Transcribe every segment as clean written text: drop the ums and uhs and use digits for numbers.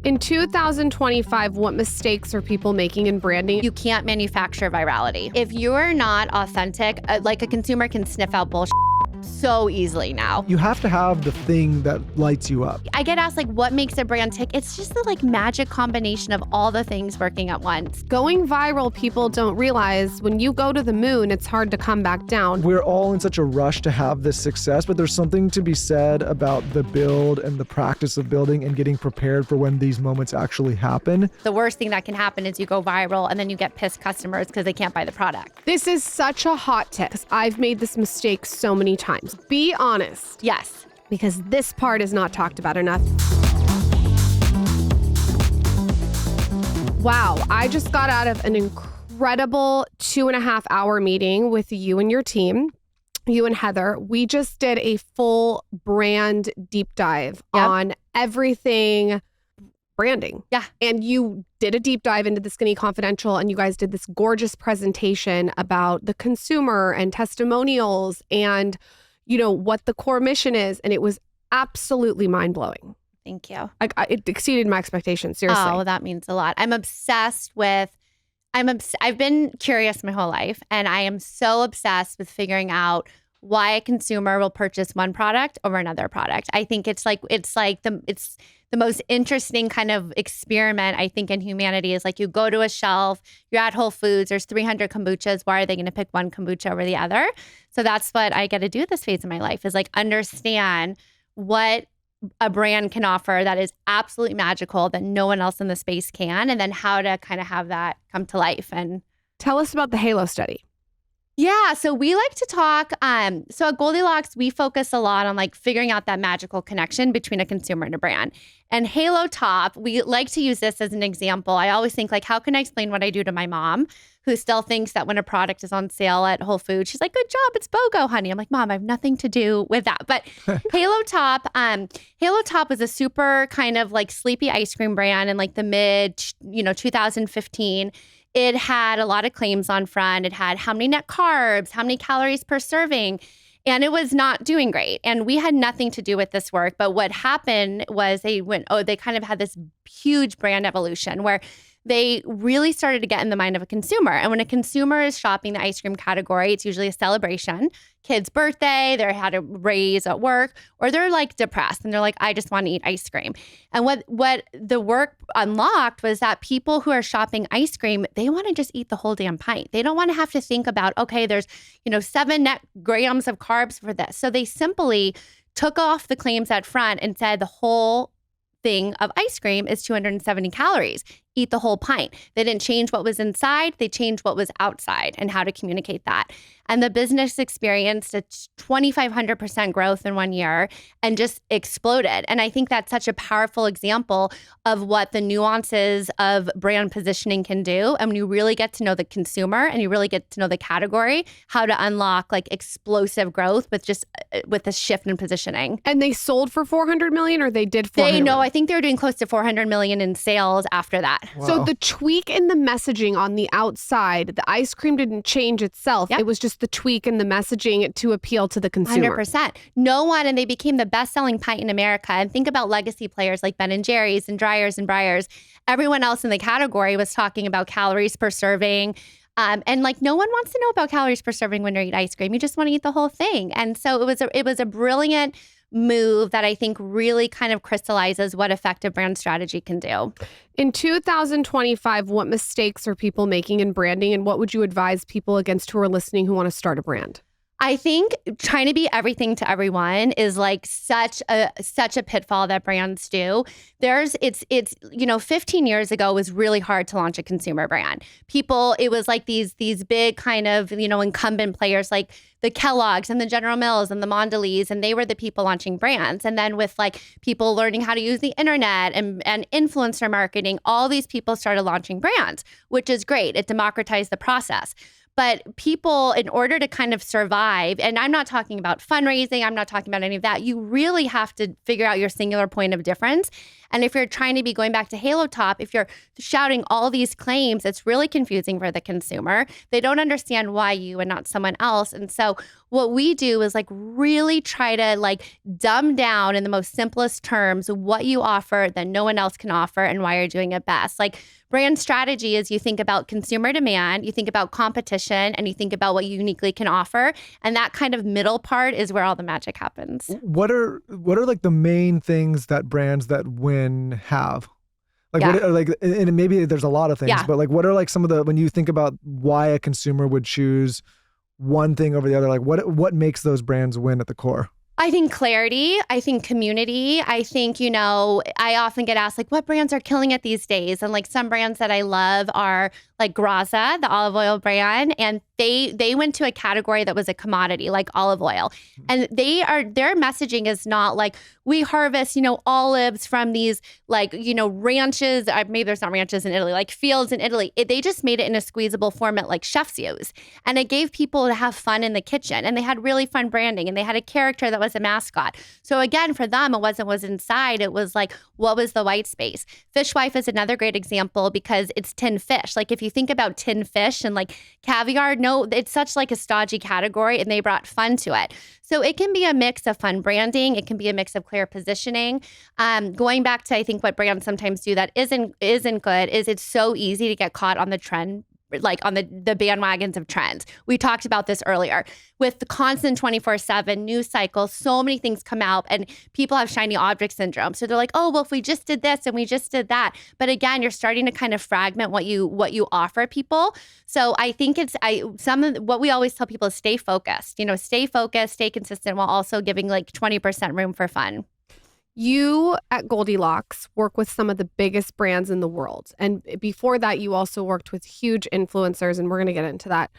In 2025, what mistakes are people making in branding? You can't manufacture virality. If you're not authentic, like a consumer can sniff out bullshit so easily now. You have to have the thing that lights you up. I get asked, like, what makes a brand tick? It's just the magic combination of all the things working at once. Going viral, people don't realize when you go to the moon, it's hard to come back down. We're all in such a rush to have this success, but there's something to be said about the build and the practice of building and getting prepared for when these moments actually happen. The worst thing that can happen is you go viral and then you get pissed customers because they can't buy the product. This is such a hot tip. I've made this mistake so many times. Be honest. Yes. Because this part is not talked about enough. Wow, I just got out of an incredible 2.5-hour meeting with you and your team, you and Heather. We just did a full brand deep dive on everything branding. Yeah. And you did a deep dive into the Skinny Confidential, and you guys did this gorgeous presentation about the consumer and testimonials and, you know, what the core mission is. And it was absolutely mind-blowing. Thank you. It exceeded my expectations, seriously. Oh, that means a lot. I've been curious my whole life, and I am so obsessed with figuring out why a consumer will purchase one product over another product. I think it's the most interesting kind of experiment, I think, in humanity is like you go to a shelf, you're at Whole Foods, there's 300 kombuchas. Why are they going to pick one kombucha over the other? So that's what I get to do this phase of my life is like understand what a brand can offer that is absolutely magical that no one else in the space can, and then how to kind of have that come to life. And tell us about the Halo study. Yeah, so we like to talk, so at Goldilocks, we focus a lot on like figuring out that magical connection between a consumer and a brand. And Halo Top, we like to use this as an example. I always think like, how can I explain what I do to my mom, who still thinks that when a product is on sale at Whole Foods, she's like, good job, it's BOGO, honey. I'm like, Mom, I have nothing to do with that. But Halo Top was a super kind of like sleepy ice cream brand in like the mid, 2015. It had a lot of claims on front. It had how many net carbs, how many calories per serving, and it was not doing great. And we had nothing to do with this work. But what happened was they kind of had this huge brand evolution where they really started to get in the mind of a consumer. And when a consumer is shopping the ice cream category, it's usually a celebration, kid's birthday, they had a raise at work, or they're like depressed and they're like, I just want to eat ice cream. And what the work unlocked was that people who are shopping ice cream, they want to just eat the whole damn pint. They don't want to have to think about, okay, there's 7 net grams of carbs for this. So they simply took off the claims at front and said the whole thing of ice cream is 270 calories. Eat the whole pint. They didn't change what was inside. They changed what was outside and how to communicate that. And the business experienced a 2,500% growth in 1 year and just exploded. And I think that's such a powerful example of what the nuances of brand positioning can do. And when you really get to know the consumer and you really get to know the category, how to unlock like explosive growth with a shift in positioning. And they sold for $400 million, or they did $400 million? I think they were doing close to $400 million in sales after that. Wow. So the tweak in the messaging on the outside, the ice cream didn't change itself. Yep. It was just the tweak in the messaging to appeal to the consumer. 100%. No one, and they became the best-selling pint in America. And think about legacy players like Ben & Jerry's and Dreyer's and Breyers. Everyone else in the category was talking about calories per serving. And like no one wants to know about calories per serving when you eat ice cream. You just want to eat the whole thing. And so it was a brilliant move that I think really kind of crystallizes what effective brand strategy can do. In 2025, what mistakes are people making in branding, and what would you advise people against who are listening who want to start a brand? I think trying to be everything to everyone is like such a pitfall that brands do. It's 15 years ago, it was really hard to launch a consumer brand. It was like these big kind of, incumbent players like the Kellogg's and the General Mills and the Mondelez, and they were the people launching brands. And then with like people learning how to use the internet and influencer marketing, all these people started launching brands, which is great. It democratized the process. But people, in order to kind of survive, and I'm not talking about fundraising, I'm not talking about any of that, you really have to figure out your singular point of difference. And if you're trying to be going back to Halo Top, if you're shouting all these claims, it's really confusing for the consumer. They don't understand why you and not someone else. And so what we do is like really try to like dumb down in the most simplest terms what you offer that no one else can offer and why you're doing it best. Like brand strategy is you think about consumer demand, you think about competition, and you think about what you uniquely can offer. And that kind of middle part is where all the magic happens. What are like the main things that brands that win have? Like what are like, and maybe there's a lot of things, but like what are like some of the, when you think about why a consumer would choose one thing over the other, like what makes those brands win at the core? I think clarity. I think community. I think, I often get asked like, what brands are killing it these days? And like some brands that I love are like Graza, the olive oil brand. And they went to a category that was a commodity like olive oil. And their messaging is not like we harvest, olives from these like, ranches. Maybe there's not ranches in Italy, like fields in Italy. They just made it in a squeezable format like chefs use. And it gave people to have fun in the kitchen. And they had really fun branding. And they had a character that was a mascot. So again, for them, it wasn't what was inside. It was like, what was the white space? Fishwife is another great example because it's tin fish. Like if you think about tin fish and like caviar, no, it's such like a stodgy category and they brought fun to it. So it can be a mix of fun branding. It can be a mix of clear positioning. Going back to, I think what brands sometimes do that isn't good is it's so easy to get caught on the trend, like on the bandwagons of trends. We talked about this earlier. With the constant 24/7 news cycle, so many things come out and people have shiny object syndrome. So they're like, oh, well, if we just did this and we just did that. But again, you're starting to kind of fragment what you offer people. So I think what we always tell people is stay focused, stay focused, stay consistent while also giving like 20% room for fun. You at Goldilocks work with some of the biggest brands in the world. And before that, you also worked with huge influencers, and we're going to get into that.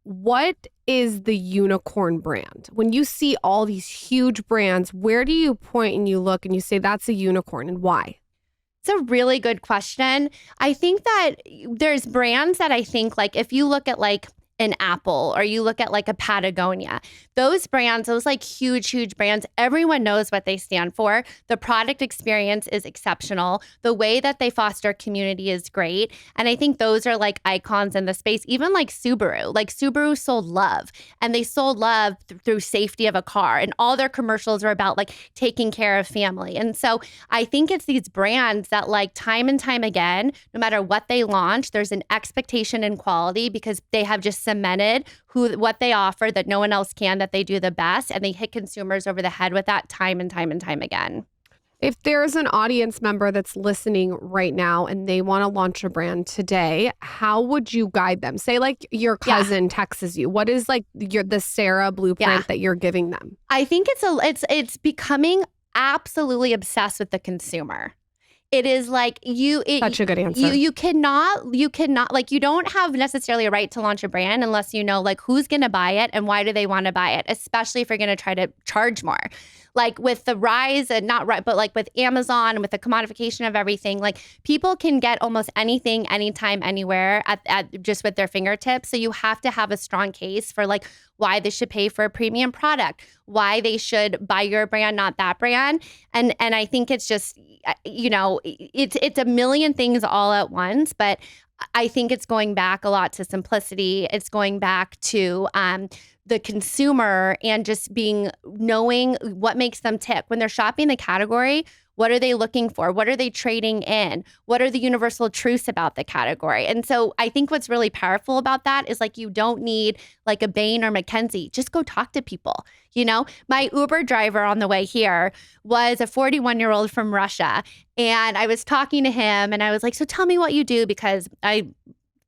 What is the unicorn brand? When you see all these huge brands, where do you point and you look and you say, that's a unicorn, and why? It's a really good question. I think that there's brands that I think like if you look at like an Apple or you look at like a Patagonia, those brands, those like huge brands, everyone knows what they stand for. The product experience is exceptional. The way that they foster community is great. And I think those are like icons in the space. Even like Subaru sold love, and they sold love through safety of a car, and all their commercials are about like taking care of family. And so I think it's these brands that like time and time again, no matter what they launch, there's an expectation in quality because they have just cemented what they offer that no one else can, that they do the best, and they hit consumers over the head with that time and time and time again. If there's an audience member that's listening right now and they want to launch a brand today, how would you guide them? Say like your cousin texts you. What is like the Sara blueprint that you're giving them? I think it's becoming absolutely obsessed with the consumer. It is like such a good answer. You cannot, like, you don't have necessarily a right to launch a brand unless you know, like, who's going to buy it and why do they want to buy it, especially if you're going to try to charge more. Like with the rise, and not right, but like with Amazon and with the commodification of everything, like people can get almost anything, anytime, anywhere at just with their fingertips. So you have to have a strong case for like why they should pay for a premium product, why they should buy your brand, not that brand. And I think it's just, it's a million things all at once, but I think it's going back a lot to simplicity. It's going back to the consumer and just knowing what makes them tick. When they're shopping the category, what are they looking for? What are they trading in? What are the universal truths about the category? And so I think what's really powerful about that is like you don't need like a Bain or McKinsey. Just go talk to people. My Uber driver on the way here was a 41-year-old from Russia. And I was talking to him and I was like, so tell me what you do, because I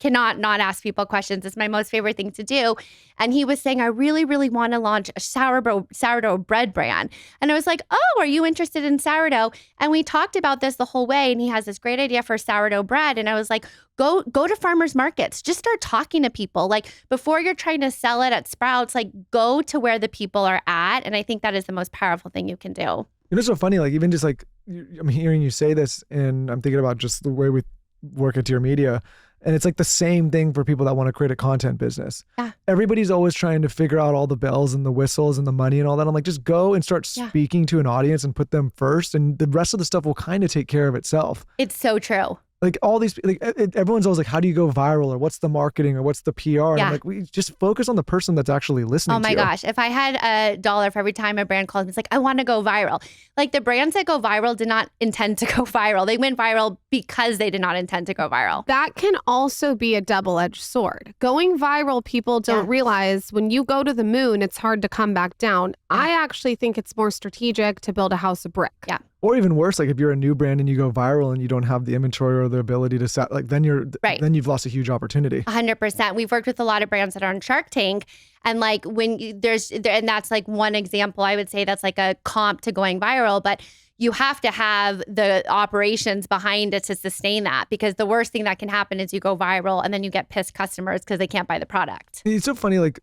cannot not ask people questions. It's my most favorite thing to do. And he was saying, I really, really want to launch a sourdough bread brand. And I was like, oh, are you interested in sourdough? And we talked about this the whole way. And he has this great idea for sourdough bread. And I was like, go to farmers markets. Just start talking to people. Like before you're trying to sell it at Sprouts, like go to where the people are at. And I think that is the most powerful thing you can do. It's so funny. Like even just like, I'm hearing you say this and I'm thinking about just the way we work at Dear Media. And it's like the same thing for people that want to create a content business. Yeah. Everybody's always trying to figure out all the bells and the whistles and the money and all that. I'm like, just go and start speaking to an audience and put them first. And the rest of the stuff will kind of take care of itself. It's so true. Like all these, like everyone's always like, how do you go viral, or what's the marketing, or what's the PR? And I'm like, we just focus on the person that's actually listening. Oh my gosh. If I had $1 for every time a brand calls me, it's like, I want to go viral. Like the brands that go viral did not intend to go viral. They went viral because they did not intend to go viral. That can also be a double-edged sword. Going viral, people don't realize when you go to the moon, it's hard to come back down. I actually think it's more strategic to build a house of brick. Yeah. Or even worse, like if you're a new brand and you go viral and you don't have the inventory or the ability to set, like then you've lost a huge opportunity. 100%. We've worked with a lot of brands that are on Shark Tank, and like and that's like one example. I would say that's like a comp to going viral, but you have to have the operations behind it to sustain that, because the worst thing that can happen is you go viral and then you get pissed customers because they can't buy the product. It's so funny, like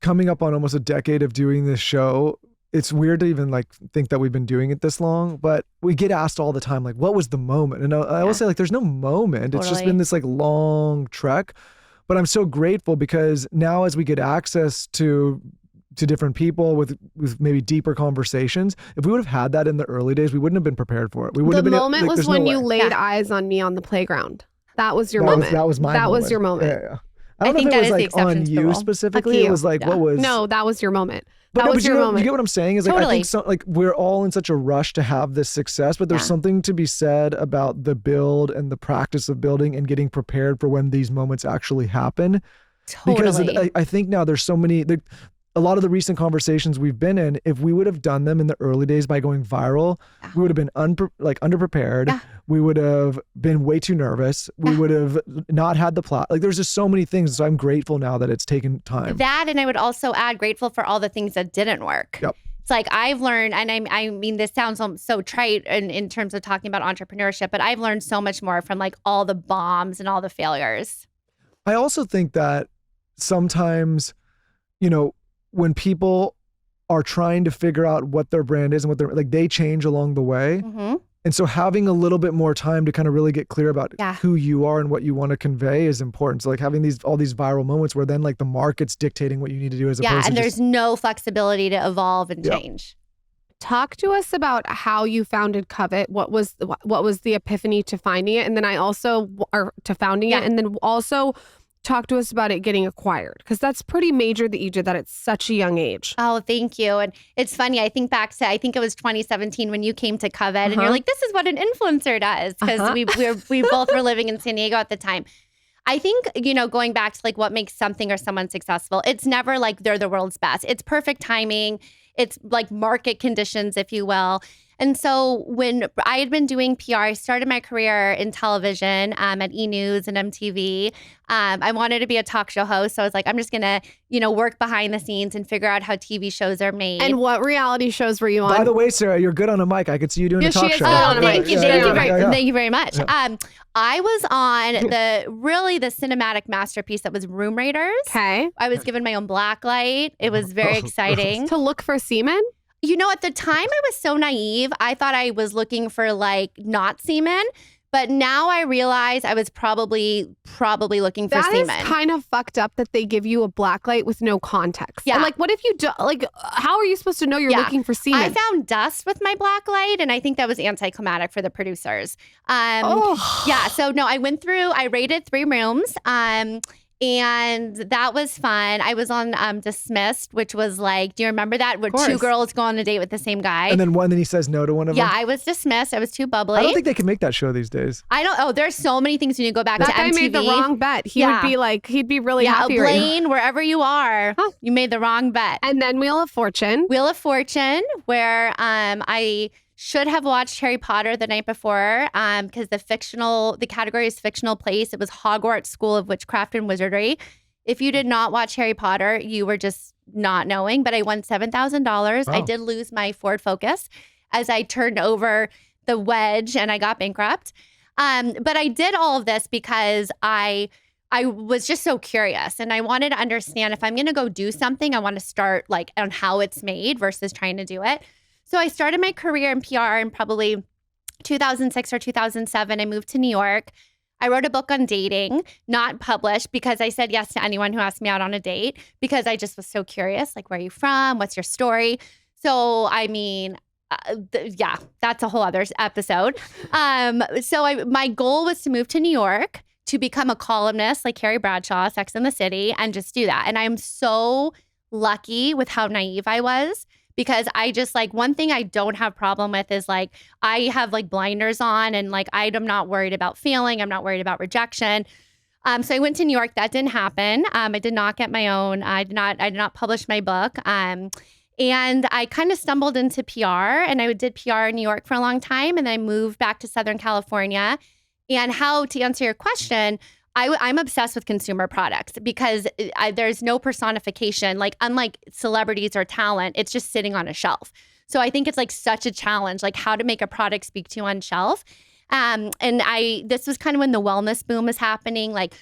coming up on almost a decade of doing this show. It's weird to even like think that we've been doing it this long, but we get asked all the time, like, what was the moment? And I always say, like, there's no moment. It's just been this like long trek. But I'm so grateful because now as we get access to different people with maybe deeper conversations, if we would have had that in the early days, we wouldn't have been prepared for it. We wouldn't the have been, moment like, was when you laid eyes on me on the playground. That was your moment. That was my moment. That was your moment. Yeah. I don't know if it was like on you specifically. It was like, what was? No, that was your moment. But that was your moment. You get what I'm saying? Is like, totally. I think so, like we're all in such a rush to have this success, but there's something to be said about the build and the practice of building and getting prepared for when these moments actually happen. Totally. Because I think now there's so many, a lot of the recent conversations we've been in, if we would have done them in the early days by going viral, we would have been underprepared. Yeah. We would have been way too nervous. We would have not had the plot. Like there's just so many things. So I'm grateful now that it's taken time. That, and I would also add grateful for all the things that didn't work. Yep. It's like I've learned, and I mean, this sounds so trite in terms of talking about entrepreneurship, but I've learned so much more from like all the bombs and all the failures. I also think that sometimes, when people are trying to figure out what their brand is and what they're like, they change along the way. Mm-hmm. And so having a little bit more time to kind of really get clear about who you are and what you want to convey is important. So like having all these viral moments where then like the market's dictating what you need to do as opposed to and there's no flexibility to evolve and change. Talk to us about how you founded Covet. What was the epiphany to finding it, and then to founding it, and then also talk to us about it getting acquired, because that's pretty major that you did that at such a young age. Oh, thank you. And it's funny. I think back to, I think it was 2017 when you came to Covet and you're like, this is what an influencer does. Because we both were living in San Diego at the time. I think, going back to like what makes something or someone successful, it's never like they're the world's best. It's perfect timing. It's like market conditions, if you will. And so when I had been doing PR, I started my career in television at E! News and MTV. I wanted to be a talk show host. So I was like, I'm just going to, work behind the scenes and figure out how TV shows are made. And what reality shows were you on? By the way, Sarah, you're good on a mic. I could see you doing a talk show. Thank you. Thank you very much. Yeah. I was on the cinematic masterpiece that was Room Raiders. Okay. I was given my own blacklight. It was very exciting. To look for semen? At the time I was so naive. I thought I was looking for like not semen, but now I realize I was probably looking for semen. That is kind of fucked up that they give you a blacklight with no context. Yeah. And like, what if you do, like, how are you supposed to know you're looking for semen? I found dust with my blacklight, and I think that was anticlimactic for the producers. So no, I raided 3 rooms. And that was fun. I was on Dismissed, which was like, do you remember that? Where 2 girls go on a date with the same guy. And then he says no to one of them? Yeah, I was dismissed. I was too bubbly. I don't think they can make that show these days. I don't. Oh, there's so many things when you go back to MTV. That guy made the wrong bet. He would be like, he'd be really happy right now. Blaine, wherever you are, you made the wrong bet. And then Wheel of Fortune. Where I should have watched Harry Potter the night before because the category is fictional place. It was Hogwarts School of Witchcraft and Wizardry. If you did not watch Harry Potter, you were just not knowing, but I won $7,000. Wow. I did lose my Ford Focus as I turned over the wedge and I got bankrupt. But I did all of this because I was just so curious and I wanted to understand if I'm going to go do something, I want to start like on how it's made versus trying to do it. So I started my career in PR in probably 2006 or 2007. I moved to New York. I wrote a book on dating, not published, because I said yes to anyone who asked me out on a date, because I just was so curious, like, where are you from? What's your story? So, I mean, yeah, that's a whole other episode. My goal was to move to New York to become a columnist like Carrie Bradshaw, Sex and the City, and just do that. And I'm so lucky with how naive I was, because I just like, one thing I don't have problem with is like, I have like blinders on, and like, I'm not worried about failing. I'm not worried about rejection. So I went to New York. That didn't happen. I did not get my own. I did not publish my book. And I kind of stumbled into PR, and I did PR in New York for a long time. And then I moved back to Southern California. And to answer your question, I'm obsessed with consumer products, because there's no personification, like unlike celebrities or talent, it's just sitting on a shelf. So I think it's like such a challenge, like how to make a product speak to you on shelf. This was kind of when the wellness boom was happening, like,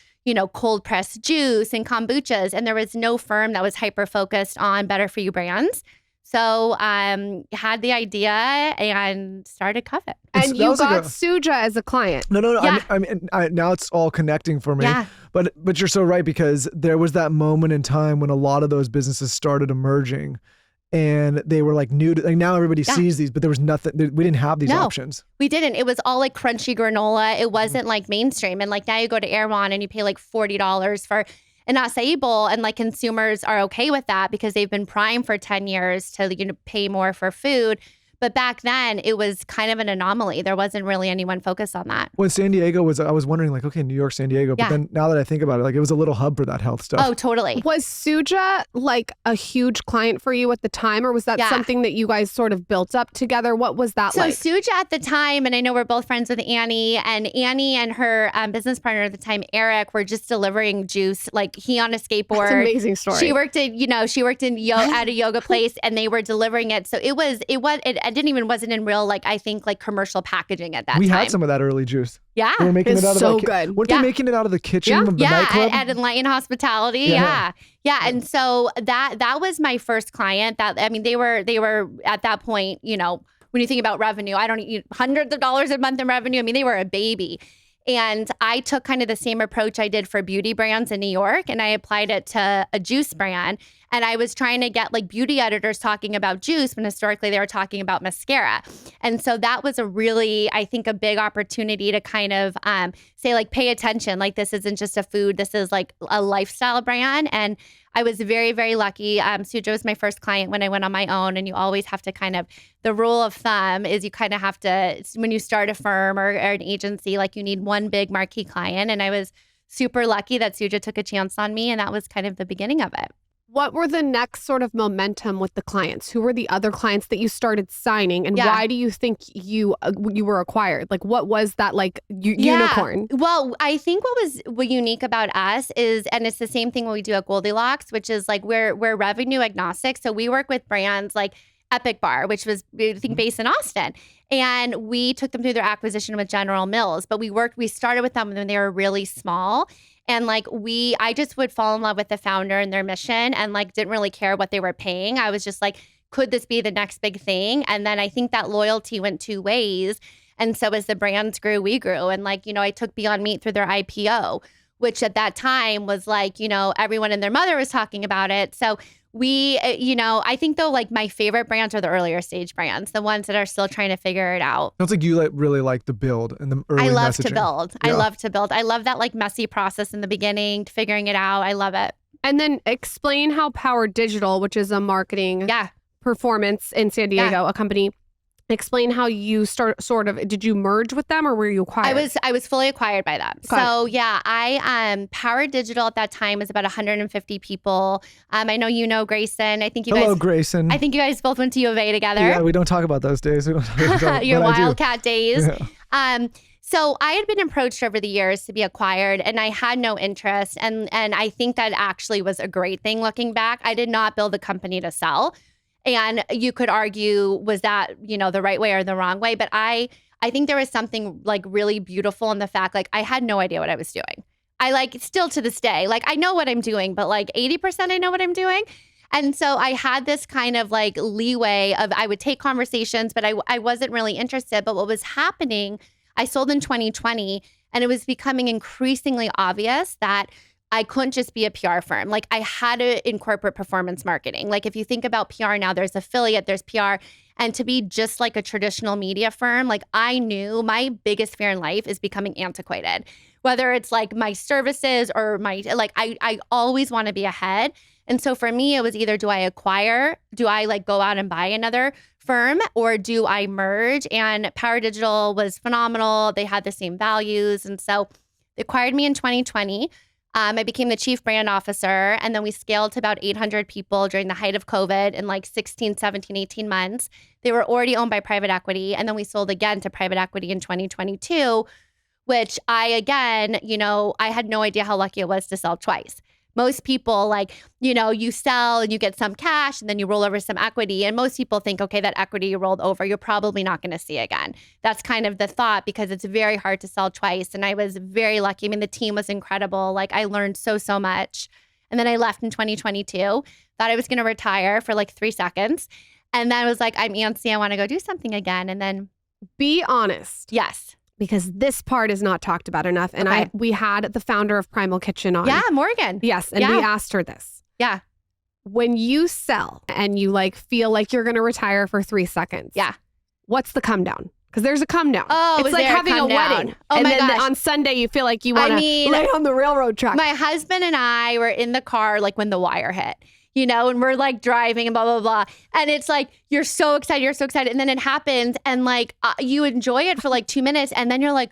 cold pressed juice and kombuchas. And there was no firm that was hyper focused on better for you brands. So had the idea and started Covet. And you got Suja as a client. No. Yeah. I mean, now it's all connecting for me. Yeah. But you're so right, because there was that moment in time when a lot of those businesses started emerging, and they were like new to, like, now everybody sees these, but there was nothing. We didn't have these options. We didn't. It was all like crunchy granola. It wasn't like mainstream. And like now you go to Erewhon and you pay like $40 for an acai bowl, and like consumers are okay with that because they've been primed for 10 years to pay more for food. But back then, it was kind of an anomaly. There wasn't really anyone focused on that. When San Diego was, I was wondering like, okay, New York, San Diego. But then now that I think about it, like it was a little hub for that health stuff. Oh, totally. Was Suja like a huge client for you at the time, or was that something that you guys sort of built up together? What was that like? So Suja at the time, and I know we're both friends with Annie and her business partner at the time, Eric, were just delivering juice. Like he on a skateboard. That's an amazing story. She worked at a yoga place, and they were delivering it. So it wasn't in real, like, I think like commercial packaging at that time. We had some of that early juice. Yeah. They were making it out of so good. Weren't they making it out of the kitchen of the nightclub? At Enlighten Hospitality. Yeah. And so that was my first client. They were at that point, when you think about revenue, hundreds of dollars a month in revenue. I mean, they were a baby. And I took kind of the same approach I did for beauty brands in New York, and I applied it to a juice brand. And I was trying to get like beauty editors talking about juice when historically they were talking about mascara. And so that was a really, I think, a big opportunity to kind of say like, pay attention. Like this isn't just a food, this is like a lifestyle brand. And I was very, very lucky. Suja was my first client when I went on my own. And you always have to the rule of thumb is you kind of have to, when you start a firm or an agency, like you need one big marquee client. And I was super lucky that Suja took a chance on me. And that was kind of the beginning of it. What were the next sort of momentum with the clients? Who were the other clients that you started signing, and why do you think you were acquired? Like, what was that like unicorn? Well, I think what was unique about us is, and it's the same thing what we do at Goldilocks, which is like we're revenue agnostic. So we work with brands like Epic Bar, which was, I think, based in Austin. And we took them through their acquisition with General Mills. But we started with them when they were really small. And like I just would fall in love with the founder and their mission, and like didn't really care what they were paying. I was just like, could this be the next big thing? And then I think that loyalty went two ways. And so as the brands grew, we grew. And like, I took Beyond Meat through their IPO, which at that time was like, everyone and their mother was talking about it. So we, I think though, like my favorite brands are the earlier stage brands, the ones that are still trying to figure it out. Sounds like you really like the build and the early messaging. I love to build. Yeah. I love to build. I love that like messy process in the beginning, figuring it out. I love it. And then explain how Power Digital, which is a marketing performance in San Diego, a company. Explain how you did you merge with them, or were you acquired? I was fully acquired by them. So I Power Digital at that time was about 150 people. I know Grayson. I think you Hello, Grayson. I think you guys both went to U of A together. Yeah, we don't talk about those days. We don't talk about your Wildcat days. Yeah. So I had been approached over the years to be acquired, and I had no interest. And I think that actually was a great thing looking back. I did not build a company to sell. And you could argue, was that, the right way or the wrong way? But I think there was something like really beautiful in the fact, like I had no idea what I was doing. I like still to this day, like I know what I'm doing, but like 80% I know what I'm doing. And so I had this kind of like leeway of, I would take conversations, but I wasn't really interested. But what was happening, I sold in 2020. And it was becoming increasingly obvious that I couldn't just be a PR firm. Like I had to incorporate performance marketing. Like if you think about PR now, there's affiliate, there's PR. And to be just like a traditional media firm, like I knew my biggest fear in life is becoming antiquated. Whether it's like my services or I always want to be ahead. And so for me, it was either do I like go out and buy another firm, or do I merge? And Power Digital was phenomenal. They had the same values. And so they acquired me in 2020. I became the chief brand officer, and then we scaled to about 800 people during the height of COVID in like 16, 17, 18 months. They were already owned by private equity. And then we sold again to private equity in 2022, which I had no idea how lucky it was to sell twice. Most people you sell and you get some cash and then you roll over some equity. And most people think, okay, that equity you rolled over, you're probably not going to see again. That's kind of the thought, because it's very hard to sell twice. And I was very lucky. I mean, the team was incredible. Like I learned so much. And then I left in 2022, thought I was going to retire for like 3 seconds. And then I was like, I'm antsy. I want to go do something again. And then be honest. Yes. Because this part is not talked about enough. And we had the founder of Primal Kitchen on. Yeah, Morgan. Yes. And we asked her this. Yeah. When you sell and you like feel like you're going to retire for 3 seconds. Yeah. What's the come down? Because there's a come down. Oh, it's like having a wedding. Oh, and my then gosh. on Sunday, you feel like you want to lay on the railroad track. My husband and I were in the car like when the wire hit. And we're like driving and blah, blah, blah. And it's like, you're so excited. And then it happens and like you enjoy it for like 2 minutes. And then you're like,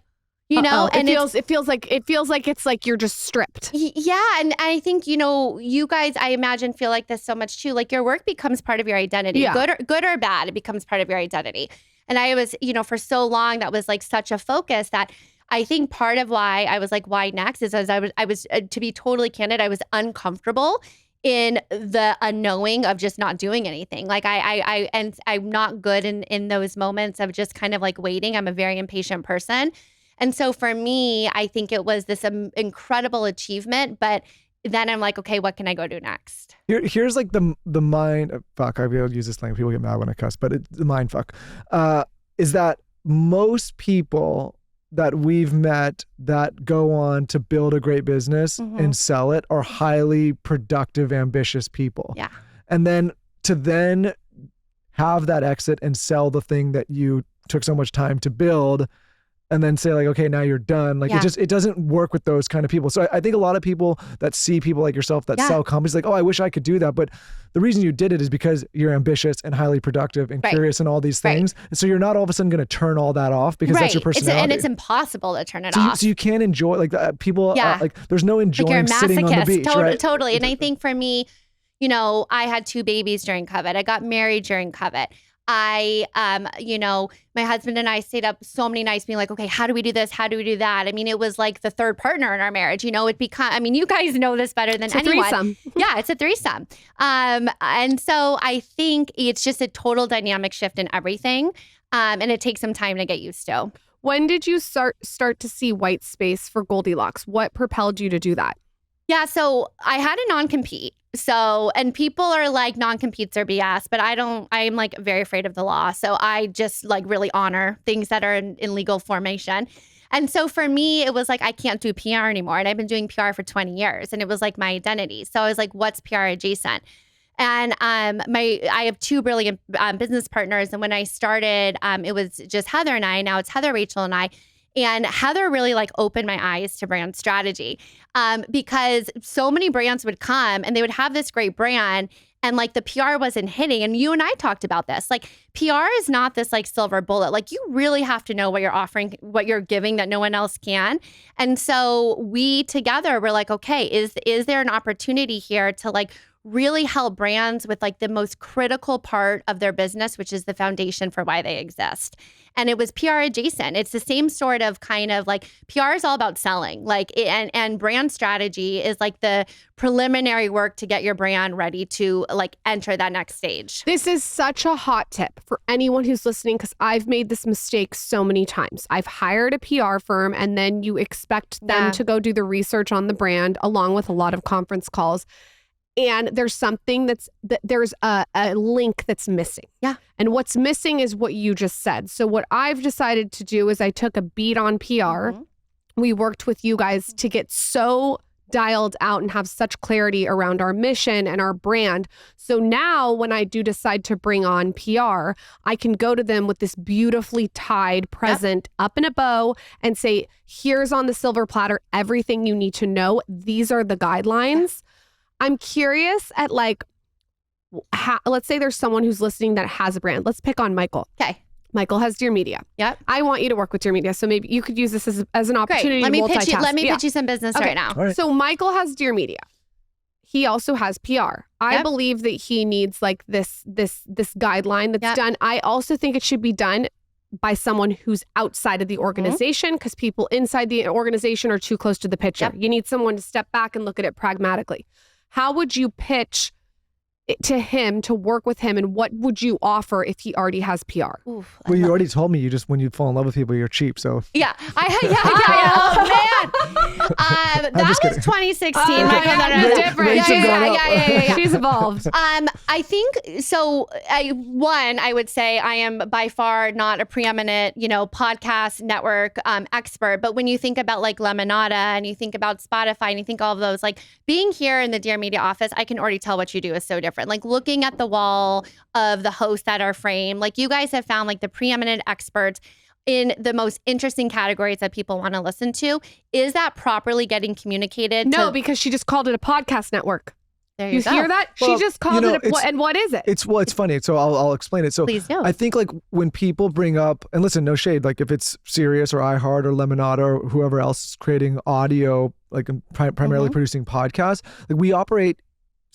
and it feels like it's like you're just stripped. Yeah. And I think, you guys, I imagine, feel like this so much too. Like your work becomes part of your identity, good or bad. It becomes part of your identity. And I was, for so long, that was like such a focus that I think part of why I was like, why next is as I was to be totally candid, I was uncomfortable in the unknowing of just not doing anything. Like I'm not good in those moments of just kind of like waiting. I'm a very impatient person. And so for me, I think it was this incredible achievement, but then I'm like, okay, what can I go do next? Here's like the mind, fuck, I'll use this language, people get mad when I cuss, but it's the mind fuck, is that most people that we've met that go on to build a great business and sell it are highly productive, ambitious people. Yeah. And then to have that exit and sell the thing that you took so much time to build, and then say like, okay, now you're done. Like it doesn't work with those kind of people. So I think a lot of people that see people like yourself that sell companies like, oh, I wish I could do that. But the reason you did it is because you're ambitious and highly productive and curious and all these things. And so you're not all of a sudden going to turn all that off because that's your personality. And it's impossible to turn it off. So you can't enjoy like people, like there's no enjoying sitting on the beach, right? Totally. And I think for me, I had 2 babies during Covet. I got married during Covet. My husband and I stayed up so many nights being like, okay, how do we do this? How do we do that? I mean, it was like the third partner in our marriage, you guys know this better than anyone. Threesome. Yeah, it's a threesome. And so I think it's just a total dynamic shift in everything. And it takes some time to get used to. When did you start to see white space for Goldilocks? What propelled you to do that? Yeah, so I had a non-compete. So, and people are like, non-competes are BS, but I'm like very afraid of the law. So I just like really honor things that are in legal formation. And so for me, it was like, I can't do PR anymore. And I've been doing PR for 20 years and it was like my identity. So I was like, what's PR adjacent? And I have 2 brilliant business partners. And when I started, it was just Heather and I. Now it's Heather, Rachel, and I. And Heather really like opened my eyes to brand strategy because so many brands would come and they would have this great brand and like the PR wasn't hitting. And you and I talked about this. Like PR is not this like silver bullet. Like you really have to know what you're offering, what you're giving that no one else can. And so we together were like, okay, is there an opportunity here to like really help brands with like the most critical part of their business, which is the foundation for why they exist. And it was PR adjacent. It's the same sort of kind of like PR is all about selling, and brand strategy is like the preliminary work to get your brand ready to like enter that next stage. This is such a hot tip for anyone who's listening because I've made this mistake so many times. I've hired a PR firm and then you expect them to go do the research on the brand along with a lot of conference calls. And there's something there's a link that's missing. Yeah. And what's missing is what you just said. So what I've decided to do is I took a beat on PR we worked with you guys to get so dialed out and have such clarity around our mission and our brand. So now when I do decide to bring on PR, I can go to them with this beautifully tied present up in a bow and say, here's on the silver platter, everything you need to know. These are the guidelines. I'm curious at like, let's say there's someone who's listening that has a brand. Let's pick on Michael. Okay. Michael has Dear Media. Yep. I want you to work with Dear Media. So maybe you could use this as an opportunity. Great. Let me multitask. pitch you some business right now. Right. So Michael has Dear Media. He also has PR. I believe that he needs like this guideline that's done. I also think it should be done by someone who's outside of the organization, because people inside the organization are too close to the picture. You need someone to step back and look at it pragmatically. How would you pitch to him to work with him, and what would you offer if he already has PR? Well, you already told me when you fall in love with people, you're cheap. So yeah. Oh man, that was 2016. Michael, different. Yeah. She's evolved. I think so. I would say I am by far not a preeminent, podcast network expert. But when you think about like Lemonada and you think about Spotify and you think all of those, like being here in the Dear Media office, I can already tell what you do is so different. Like looking at the wall of the hosts that are framed, like you guys have found like the preeminent experts in the most interesting categories that people want to listen to. Is that properly getting communicated? No, because she just called it a podcast network. There you go. Hear that? Well, she just called it and what is it? It's funny. So I'll explain it. So please do. I think like when people bring up, and listen, no shade, like if it's Sirius or iHeart or Lemonada or whoever else is creating audio, like primarily producing podcasts, like we operate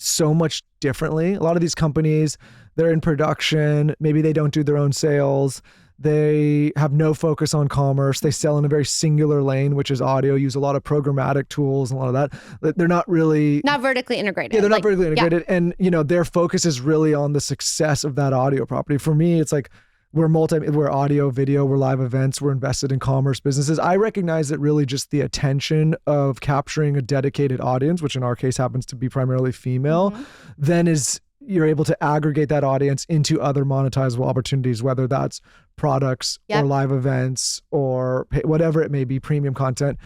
so much differently. A lot of these companies, they're in production. Maybe they don't do their own sales. They have no focus on commerce. They sell in a very singular lane, which is audio, use a lot of programmatic tools and a lot of that. They're not vertically integrated. Yeah, they're not vertically integrated. And, their focus is really on the success of that audio property. For me, it's like, we're audio, video, we're live events, we're invested in commerce businesses. I recognize that really just the attention of capturing a dedicated audience, which in our case happens to be primarily female, then you're able to aggregate that audience into other monetizable opportunities, whether that's products or live events or whatever it may be, premium content,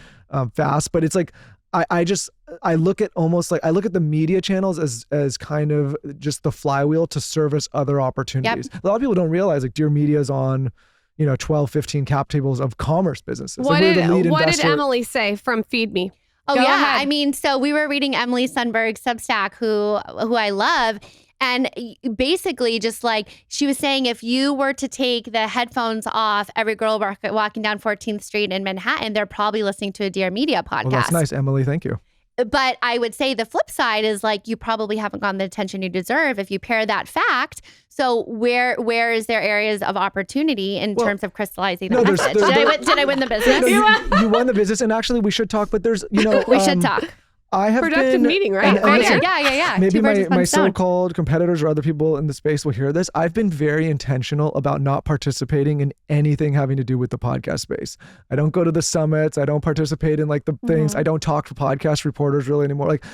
fast. But it's like, I look at the media channels as kind of just the flywheel to service other opportunities. A lot of people don't realize like Dear Media is on, 12, 15 cap tables of commerce businesses. What did Emily say from Feed Me? Oh, Go ahead. I mean, so we were reading Emily Sundberg's Substack, who I love. And basically just like she was saying, if you were to take the headphones off every girl walking down 14th Street in Manhattan, they're probably listening to a Dear Media podcast. Well, that's nice, Emily. Thank you. But I would say the flip side is like you probably haven't gotten the attention you deserve if you pair that fact. So where is there areas of opportunity in terms of crystallizing the message? Did I win the business? No, you won the business, and actually we should talk. But there's we should talk. I have productive meeting, right? Yeah. Maybe my so-called competitors or other people in the space will hear this. I've been very intentional about not participating in anything having to do with the podcast space. I don't go to the summits. I don't participate in like the things. I don't talk to podcast reporters really anymore. Like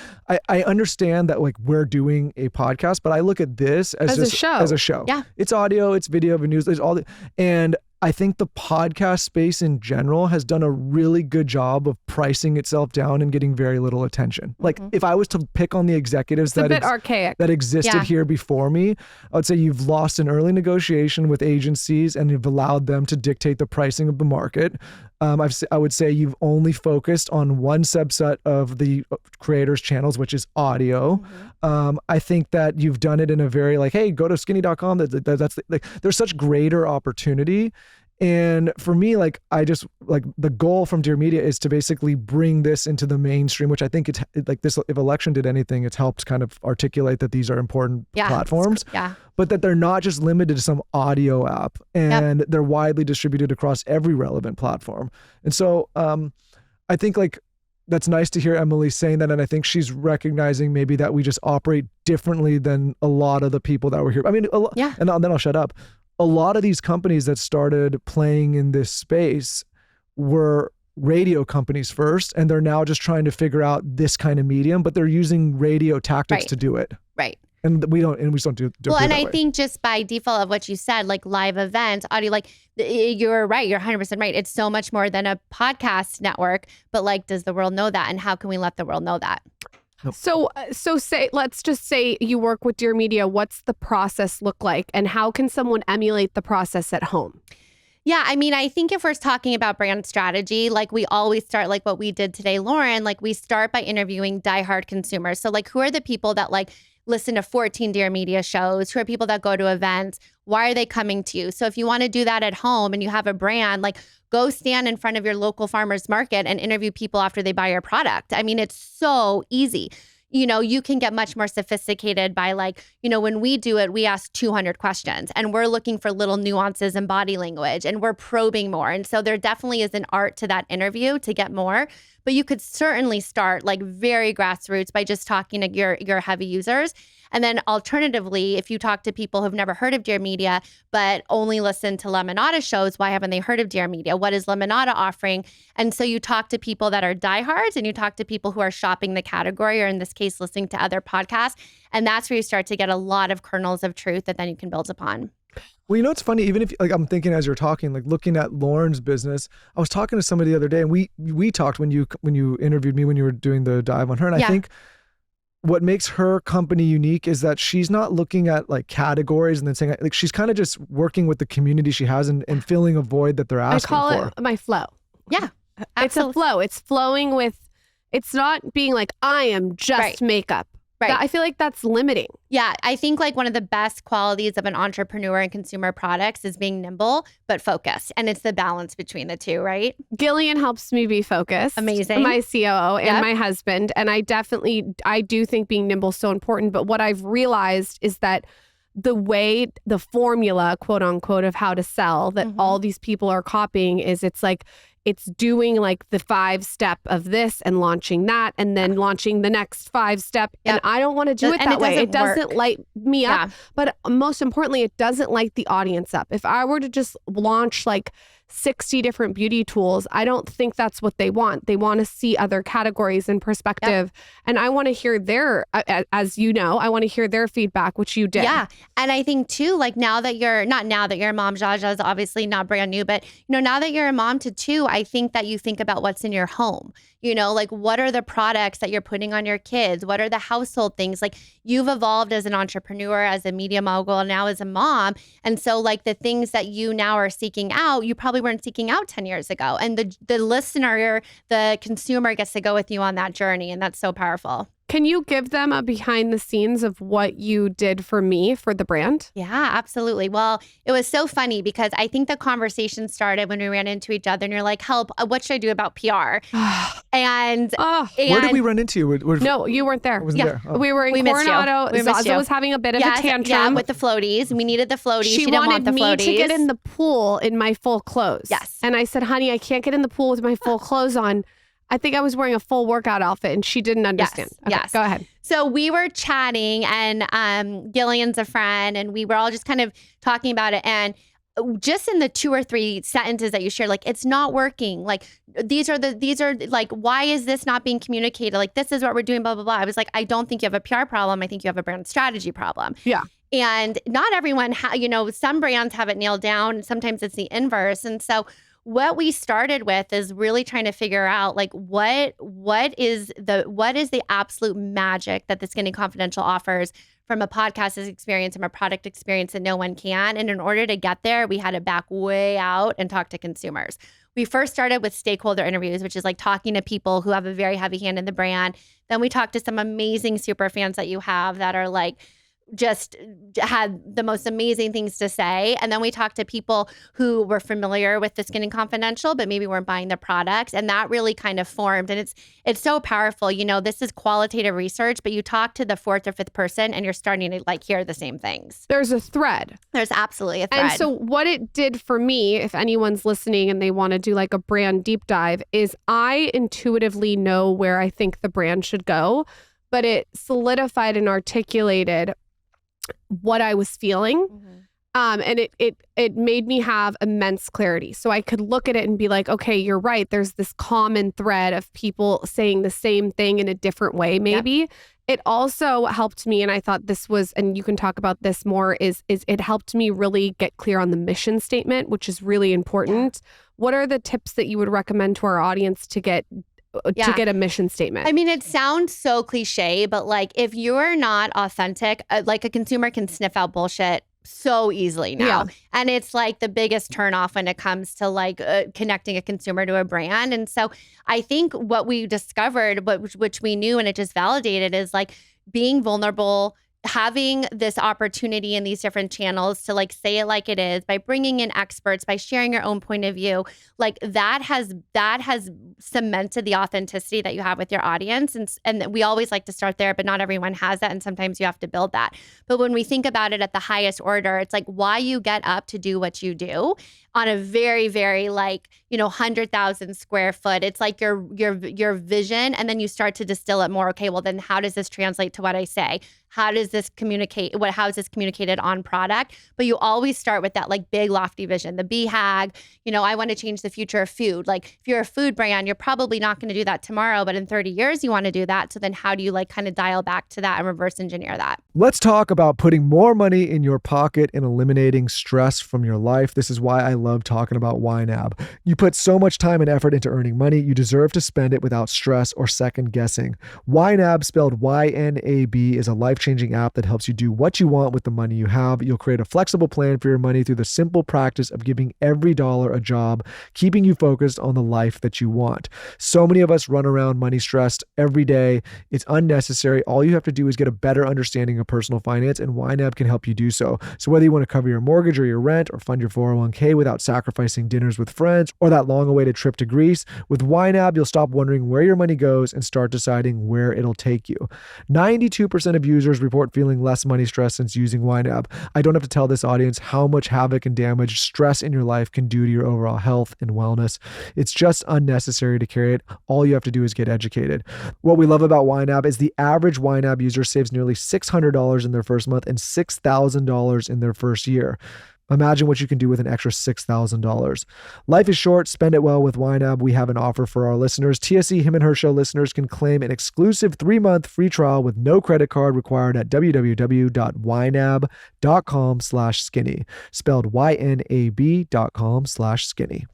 I understand that like we're doing a podcast, but I look at this as a show. Yeah. It's audio, it's video, news, there's all and I think the podcast space in general has done a really good job of pricing itself down and getting very little attention. Like if I was to pick on the executives that existed here before me, I would say you've lost an early negotiation with agencies and you've allowed them to dictate the pricing of the market. I would say you've only focused on one subset of the creators' channels, which is audio. I think that you've done it in a very like, hey, go to skinny.com. That's like, there's such greater opportunity. And for me, like, I just like the goal from Dear Media is to basically bring this into the mainstream, which I think it's like this, if election did anything, it's helped kind of articulate that these are important platforms, but that they're not just limited to some audio app and they're widely distributed across every relevant platform. And so I think like, that's nice to hear Emily saying that. And I think she's recognizing maybe that we just operate differently than a lot of the people that were here. I mean, and then I'll shut up. A lot of these companies that started playing in this space were radio companies first, and they're now just trying to figure out this kind of medium, but they're using radio tactics to do it. Right. And we just don't do well, it and that I way. think just by default of what you said, like live events, audio, like you're right. You're 100% right. It's so much more than a podcast network, but like, does the world know that? And how can we let the world know that? Nope. So let's just say you work with Dear Media. What's the process look like? And how can someone emulate the process at home? Yeah, I mean, I think if we're talking about brand strategy, like we always start like what we did today, Lauren, like we start by interviewing diehard consumers. So like, who are the people that like listen to 14 Dear Media shows? Who are people that go to events? Why are they coming to you? So if you want to do that at home and you have a brand, like go stand in front of your local farmer's market and interview people after they buy your product. I mean, it's so easy. You know, you can get much more sophisticated by like, you know, when we do it, we ask 200 questions and we're looking for little nuances in body language and we're probing more. And so there definitely is an art to that interview to get more. But you could certainly start like very grassroots by just talking to your heavy users. And then alternatively, if you talk to people who've never heard of Dear Media, but only listen to Lemonada shows, why haven't they heard of Dear Media? What is Lemonada offering? And so you talk to people that are diehards and you talk to people who are shopping the category, or in this case, listening to other podcasts. And that's where you start to get a lot of kernels of truth that then you can build upon. Well, you know, it's funny, even if like I'm thinking as you're talking, like looking at Lauren's business, I was talking to somebody the other day and we talked when you interviewed me when you were doing the dive on her. And I think what makes her company unique is that she's not looking at like categories and then saying, like, she's kind of just working with the community she has and filling a void that they're asking for. I call it my flow. Yeah, it's a flow. It's flowing with, it's not being like, I am just makeup. Right. I feel like that's limiting. Yeah, I think like one of the best qualities of an entrepreneur in consumer products is being nimble, but focused. And it's the balance between the two, right? Gillian helps me be focused. Amazing. My COO and my husband. And I do think being nimble is so important. But what I've realized is that the formula, quote unquote, of how to sell that all these people are copying is it's doing like the 5-step of this and launching that and then launching the next 5-step. And I don't want to do it that way. It doesn't light me up. But most importantly, it doesn't light the audience up. If I were to just launch like 60 different beauty tools, I don't think that's what they want. They want to see other categories in perspective. And I want to hear as you know, I want to hear their feedback, which you did. Yeah. And I think too, like not now that you're a mom, Jaja's obviously not brand new, but you know, now that you're a mom to 2, I think that you think about what's in your home. You know, like what are the products that you're putting on your kids? What are the household things? Like you've evolved as an entrepreneur, as a media mogul, and now as a mom. And so like the things that you now are seeking out, you probably weren't seeking out 10 years ago. And the listener, the consumer gets to go with you on that journey. And that's so powerful. Can you give them a behind the scenes of what you did for me for the brand? Yeah, absolutely. Well, it was so funny because I think the conversation started when we ran into each other and you're like, help, what should I do about PR? and where did we run into you? No, you weren't there. I wasn't there. Oh. We were in Coronado. Zaza was having a bit of a tantrum. Yeah, with the floaties. We needed the floaties. She didn't want the floaties. She wanted me to get in the pool in my full clothes. Yes. And I said, honey, I can't get in the pool with my full clothes on. I think I was wearing a full workout outfit and she didn't understand. Yes. Go ahead. So we were chatting and Gillian's a friend and we were all just kind of talking about it. And just in the 2 or 3 sentences that you shared, like, it's not working. Like, these are like, why is this not being communicated? Like, this is what we're doing, blah, blah, blah. I was like, I don't think you have a PR problem. I think you have a brand strategy problem. Yeah. And not everyone, some brands have it nailed down. Sometimes it's the inverse. And so what we started with is really trying to figure out like what is the absolute magic that the Skinny Confidential offers from a podcast experience, from a product experience that no one can. And in order to get there, we had to back way out and talk to consumers. We first started with stakeholder interviews, which is like talking to people who have a very heavy hand in the brand. Then we talked to some amazing super fans that you have that are like, just had the most amazing things to say. And then we talked to people who were familiar with the Skinny Confidential, but maybe weren't buying the products. And that really kind of formed. And it's so powerful. You know, this is qualitative research, but you talk to the 4th or 5th person and you're starting to like hear the same things. There's a thread. There's absolutely a thread. And so what it did for me, if anyone's listening and they want to do like a brand deep dive, is I intuitively know where I think the brand should go, but it solidified and articulated what I was feeling. And it made me have immense clarity. So I could look at it and be like, okay, you're right. There's this common thread of people saying the same thing in a different way, maybe. Yep. It also helped me, and I thought this was, and you can talk about this more, is it helped me really get clear on the mission statement, which is really important. What are the tips that you would recommend to our audience to get a mission statement? I mean, it sounds so cliche, but like if you're not authentic, like a consumer can sniff out bullshit so easily now. Yeah. And it's like the biggest turnoff when it comes to like connecting a consumer to a brand. And so I think what we discovered, which we knew and it just validated, is like being vulnerable, having this opportunity in these different channels to like say it like it is, by bringing in experts, by sharing your own point of view, like that has cemented the authenticity that you have with your audience. And we always like to start there, but not everyone has that. And sometimes you have to build that. But when we think about it at the highest order, it's like why you get up to do what you do on a very, very 100,000 square foot. It's like your vision. And then you start to distill it more. Okay, well then how does this translate to what I say? How does this communicate? How is this communicated on product? But you always start with that like big lofty vision, the BHAG, I want to change the future of food. Like if you're a food brand, you're probably not going to do that tomorrow, but in 30 years, you want to do that. So then how do you like kind of dial back to that and reverse engineer that? Let's talk about putting more money in your pocket and eliminating stress from your life. This is why I love talking about YNAB. You put so much time and effort into earning money, you deserve to spend it without stress or second guessing. YNAB, spelled YNAB, is a life-changing app that helps you do what you want with the money you have. You'll create a flexible plan for your money through the simple practice of giving every dollar a job, keeping you focused on the life that you want. So many of us run around money stressed every day. It's unnecessary. All you have to do is get a better understanding of personal finance, and YNAB can help you do so. So whether you want to cover your mortgage or your rent or fund your 401k without sacrificing dinners with friends or that long-awaited trip to Greece, with YNAB, you'll stop wondering where your money goes and start deciding where it'll take you. 92% of users report feeling less money stress since using YNAB. I don't have to tell this audience how much havoc and damage stress in your life can do to your overall health and wellness. It's just unnecessary to carry it. All you have to do is get educated. What we love about YNAB is the average YNAB user saves nearly $600 in their first month and $6,000 in their first year. Imagine what you can do with an extra $6,000. Life is short. Spend it well with YNAB. We have an offer for our listeners. TSC Him and Her Show listeners can claim an exclusive 3-month free trial with no credit card required at www.ynab.com/skinny, spelled YNAB.com/skinny.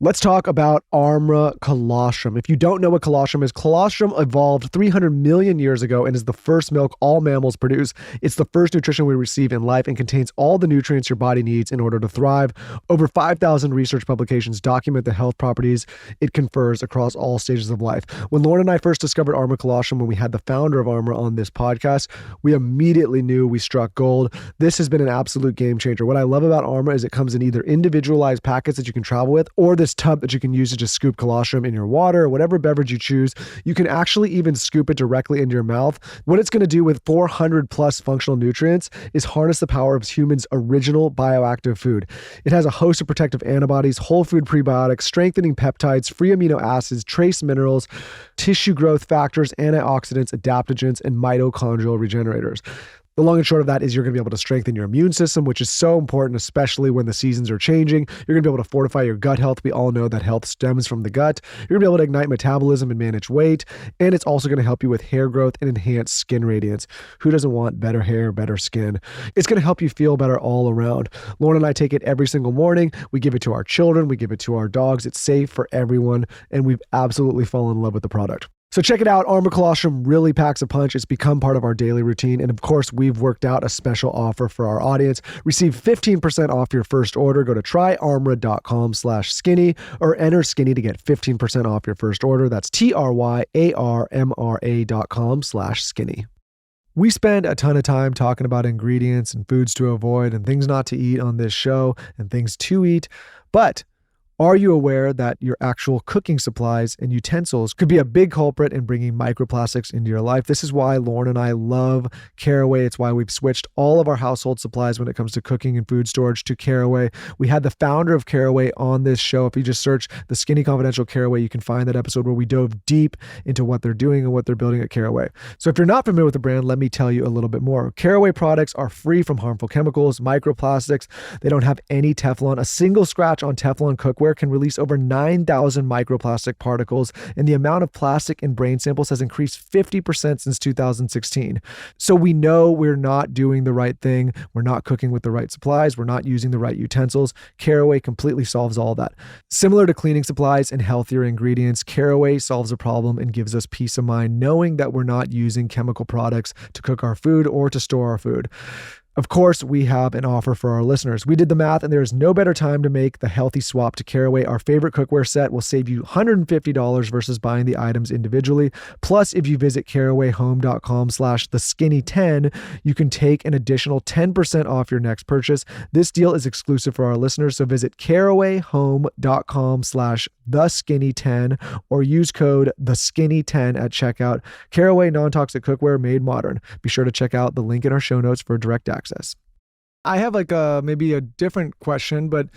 Let's talk about Armra colostrum. If you don't know what colostrum is, colostrum evolved 300 million years ago and is the first milk all mammals produce. It's the first nutrition we receive in life and contains all the nutrients your body needs in order to thrive. Over 5,000 research publications document the health properties it confers across all stages of life. When Lauren and I first discovered Armra colostrum, when we had the founder of Armra on this podcast, we immediately knew we struck gold. This has been an absolute game changer. What I love about Armra is it comes in either individualized packets that you can travel with or this tub that you can use to just scoop colostrum in your water or whatever beverage you choose. You can actually even scoop it directly into your mouth. What it's going to do with 400 plus functional nutrients is harness the power of humans' original bioactive food. It has a host of protective antibodies, whole food prebiotics, strengthening peptides, free amino acids, trace minerals, tissue growth factors, antioxidants, adaptogens, and mitochondrial regenerators. The long and short of that is you're going to be able to strengthen your immune system, which is so important, especially when the seasons are changing. You're going to be able to fortify your gut health. We all know that health stems from the gut. You're going to be able to ignite metabolism and manage weight. And it's also going to help you with hair growth and enhance skin radiance. Who doesn't want better hair, better skin? It's going to help you feel better all around. Lauren and I take it every single morning. We give it to our children. We give it to our dogs. It's safe for everyone. And we've absolutely fallen in love with the product. So check it out. Armra colostrum really packs a punch. It's become part of our daily routine. And of course, we've worked out a special offer for our audience. Receive 15% off your first order. Go to tryarmra.com/skinny or enter skinny to get 15% off your first order. That's TRYARMRA.com/skinny. We spend a ton of time talking about ingredients and foods to avoid and things not to eat on this show and things to eat. But are you aware that your actual cooking supplies and utensils could be a big culprit in bringing microplastics into your life? This is why Lauren and I love Caraway. It's why we've switched all of our household supplies when it comes to cooking and food storage to Caraway. We had the founder of Caraway on this show. If you just search the Skinny Confidential Caraway, you can find that episode where we dove deep into what they're doing and what they're building at Caraway. So if you're not familiar with the brand, let me tell you a little bit more. Caraway products are free from harmful chemicals, microplastics. They don't have any Teflon. A single scratch on Teflon cookware cookware can release over 9,000 microplastic particles, and the amount of plastic in brain samples has increased 50% since 2016. So we know we're not doing the right thing. We're not cooking with the right supplies. We're not using the right utensils. Caraway completely solves all that. Similar to cleaning supplies and healthier ingredients, Caraway solves a problem and gives us peace of mind knowing that we're not using chemical products to cook our food or to store our food. Of course, we have an offer for our listeners. We did the math, and there is no better time to make the healthy swap to Caraway. Our favorite cookware set will save you $150 versus buying the items individually. Plus, if you visit carawayhome.com/theskinny10, you can take an additional 10% off your next purchase. This deal is exclusive for our listeners, so visit carawayhome.com/theskinny10 or use code theskinny10 at checkout. Caraway non-toxic cookware made modern. Be sure to check out the link in our show notes for direct access. I have like maybe a different question, but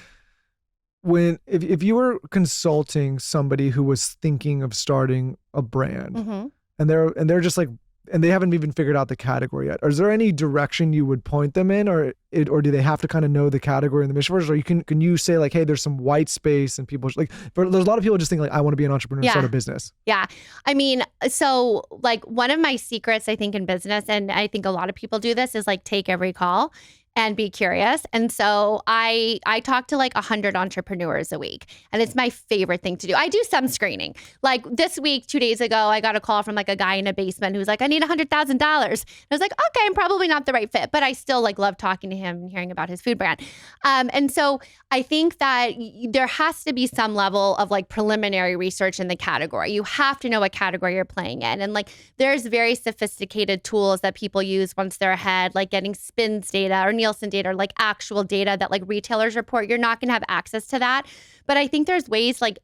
if you were consulting somebody who was thinking of starting a brand, and they're just like, and they haven't even figured out the category yet, is there any direction you would point them in, or do they have to kind of know the category and the mission first, or can you say like, hey, there's some white space and people like, there's a lot of people just think like, I want to be an entrepreneur and start a business. Yeah. I mean, so like one of my secrets, I think, in business, and I think a lot of people do this, is like take every call and be curious. And so I talk to like 100 entrepreneurs a week, and it's my favorite thing to do. I do some screening. Like this week, 2 days ago, I got a call from like a guy in a basement who was like, I need $100,000. I was like, okay, I'm probably not the right fit, but I still like love talking to him and hearing about his food brand. And so I think that there has to be some level of like preliminary research in the category. You have to know what category you're playing in. And like there's very sophisticated tools that people use once they're ahead, like getting SPINS data or Nielsen data, or like actual data that like retailers report. You're not going to have access to that. But I think there's ways like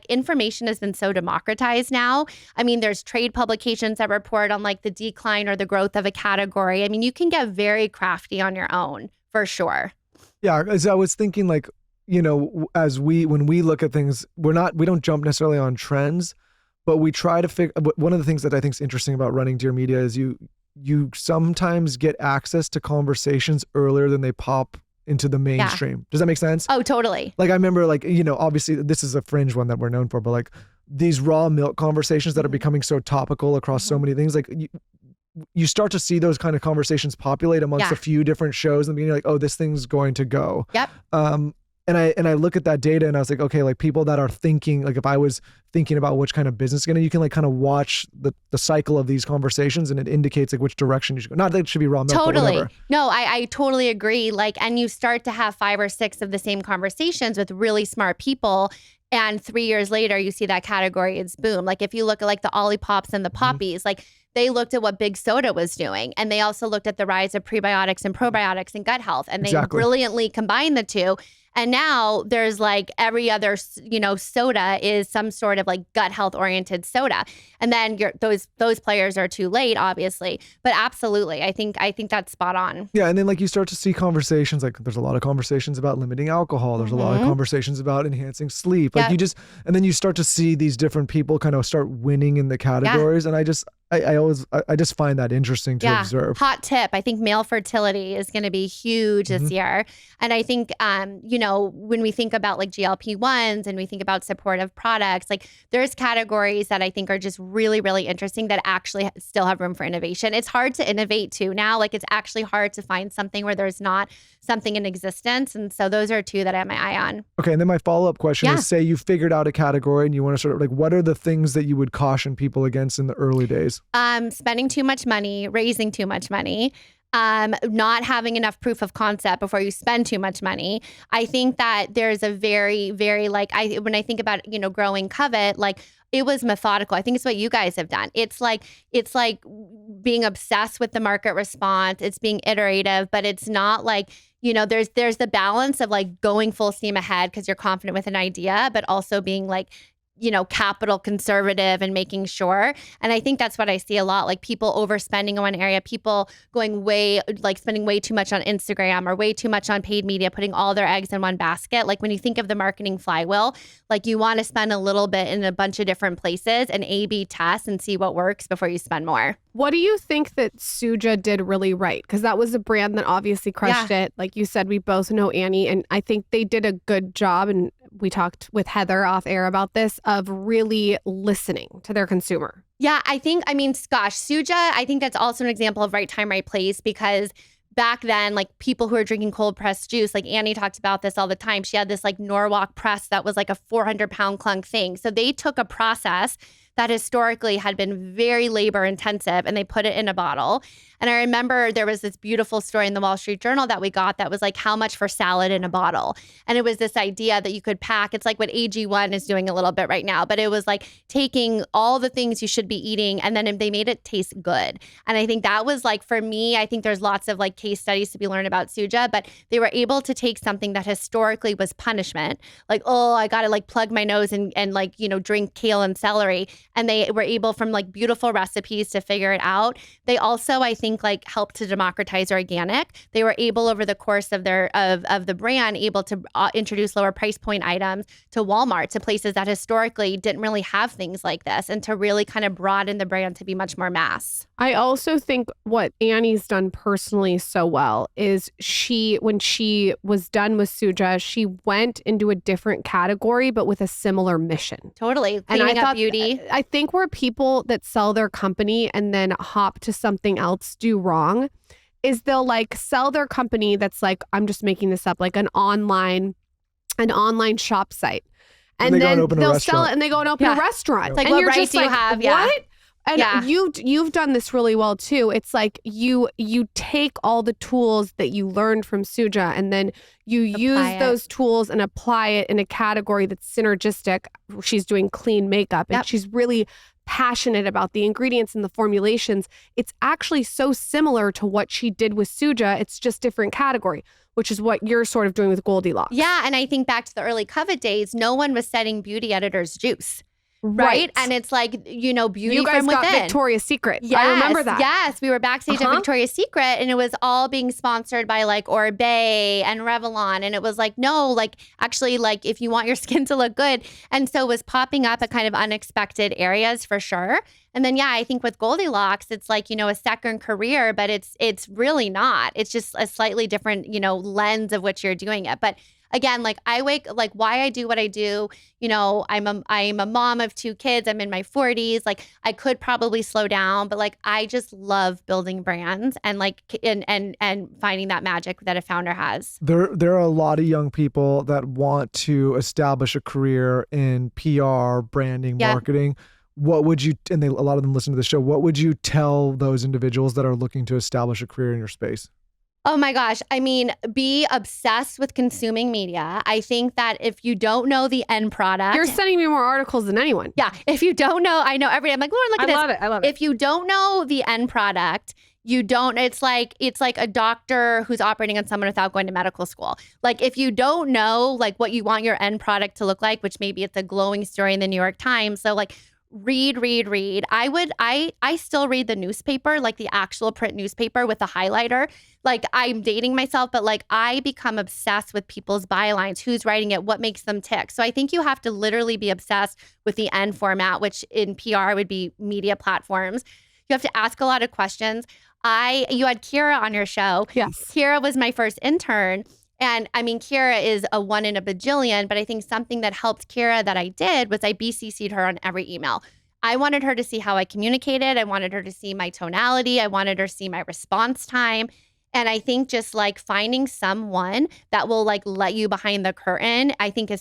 information has been so democratized now. I mean, there's trade publications that report on like the decline or the growth of a category. I mean, you can get very crafty on your own for sure. Yeah, as I was thinking, like, you know, when we look at things, we don't jump necessarily on trends, but we try to figure. One of the things that I think is interesting about running Dear Media is you sometimes get access to conversations earlier than they pop into the mainstream. Yeah. Does that make sense? Oh, totally. Like I remember, like, you know, obviously this is a fringe one that we're known for, but like these raw milk conversations that are becoming so topical across so many things, like you start to see those kind of conversations populate amongst a few different shows and being like, oh, this thing's going to go. Yep. And I look at that data and I was like, okay, like people that are thinking, like if I was thinking about which kind of business you can like kind of watch the cycle of these conversations, and it indicates like which direction you should go. Not that it should be raw milk, totally. But whatever. No, I totally agree. Like, and you start to have 5 or 6 of the same conversations with really smart people. And 3 years later, you see that category is boom. Like if you look at like the Ollipops and the Poppies, like they looked at what Big Soda was doing. And they also looked at the rise of prebiotics and probiotics and gut health. And they brilliantly combined the two. And now there's like every other, you know, soda is some sort of like gut health oriented soda. And then those players are too late, obviously. But absolutely, I think that's spot on. Yeah, and then like you start to see conversations, like there's a lot of conversations about limiting alcohol. There's a lot of conversations about enhancing sleep. Like and then you start to see these different people kind of start winning in the categories. And I just find that interesting to observe. Hot tip. I think male fertility is going to be huge this year. And I think, you know, when we think about like GLP-1s and we think about supportive products, like there's categories that I think are just really, really interesting that actually still have room for innovation. It's hard to innovate too now. Like it's actually hard to find something where there's not something in existence. And so those are 2 that I have my eye on. Okay. And then my follow-up question is, say you figured out a category and you want to sort of like, what are the things that you would caution people against in the early days? Spending too much money, raising too much money, not having enough proof of concept before you spend too much money. I think that there's a very, very like, when I think about, you know, growing Covet, like it was methodical. I think it's what you guys have done. It's like being obsessed with the market response. It's being iterative, but it's not like, you know, there's the balance of like going full steam ahead because you're confident with an idea, but also being like, you know, capital conservative and making sure. And I think that's what I see a lot, like people overspending in one area, people spending way too much on Instagram or way too much on paid media, putting all their eggs in one basket. Like when you think of the marketing flywheel, like you want to spend a little bit in a bunch of different places and A/B test and see what works before you spend more. What do you think that Suja did really right? Because that was a brand that obviously crushed it. Like you said, we both know Annie, and I think they did a good job. And we talked with Heather off air about this, of really listening to their consumer. Yeah, I mean, gosh, Suja, I think that's also an example of right time, right place, because back then, like people who are drinking cold pressed juice, like Annie talks about this all the time. She had this like Norwalk press that was like a 400-pound clunk thing. So they took a process that historically had been very labor intensive and they put it in a bottle. And I remember there was this beautiful story in the Wall Street Journal that we got that was like, how much for salad in a bottle? And it was this idea that you could pack. It's like what AG1 is doing a little bit right now, but it was like taking all the things you should be eating and then they made it taste good. And I think that was like, for me, I think there's lots of like case studies to be learned about Suja, but they were able to take something that historically was punishment, like, oh, I got to like plug my nose and like, you know, drink kale and celery. And they were able from like beautiful recipes to figure it out. They also, I think, like helped to democratize organic. They were able over the course of their of the brand able to introduce lower price point items to Walmart, to places that historically didn't really have things like this, and to really kind of broaden the brand to be much more mass. I also think what Annie's done personally so well is when she was done with Suja, she went into a different category, but with a similar mission. Totally. Cleaning up beauty. I think where people that sell their company and then hop to something else do wrong is they'll like sell their company that's like, I'm just making this up, like an online shop site. And then they'll sell it and they go and open a restaurant. Like, and what you're right just do you like, have? What? And you've done this really well too. It's like you take all the tools that you learned from Suja and then you use those tools and apply it in a category that's synergistic. She's doing clean makeup and she's really passionate about the ingredients and the formulations. It's actually so similar to what she did with Suja. It's just different category, which is what you're sort of doing with Goldilocks. Yeah, and I think back to the early Covet days, no one was setting beauty editors juice. Right. And it's like, you know, beauty you guys from within. got Victoria's Secret. Yes, I remember that. Yes. We were backstage at Victoria's Secret and it was all being sponsored by like Oribe and Revlon. And it was like, no, like actually like if you want your skin to look good. And so it was popping up at kind of unexpected areas for sure. And then, I think with Goldilocks, it's like, you know, a second career, but it's really not. It's just a slightly different, you know, lens of which you're doing it. But again, like why I do what I do, you know, I'm a mom of 2 kids. I'm in my 40s. Like I could probably slow down, but like I just love building brands and like and finding that magic that a founder has. There are a lot of young people that want to establish a career in PR, branding, marketing. What would you, and a lot of them listen to the show, what would you tell those individuals that are looking to establish a career in your space? Oh my gosh. I mean, be obsessed with consuming media. I think that if you don't know the end product. You're sending me more articles than anyone. Yeah. If you don't know, I know I'm like, Lauren, look at this. I love it. If you don't know the end product, it's like a doctor who's operating on someone without going to medical school. Like if you don't know like what you want your end product to look like, which maybe it's a glowing story in the New York Times. So like read. I still read the newspaper, like the actual print newspaper with a highlighter. Like I'm dating myself, but like I become obsessed with people's bylines, who's writing it, what makes them tick. So I think you have to literally be obsessed with the end format, which in PR would be media platforms. You have to ask a lot of questions. You had Kira on your show. Yes. Kira was my first intern. And I mean, Kira is a 1 in a bajillion, but I think something that helped Kira that I did was I BCC'd her on every email. I wanted her to see how I communicated. I wanted her to see my tonality. I wanted her to see my response time. And I think just like finding someone that will like let you behind the curtain, I think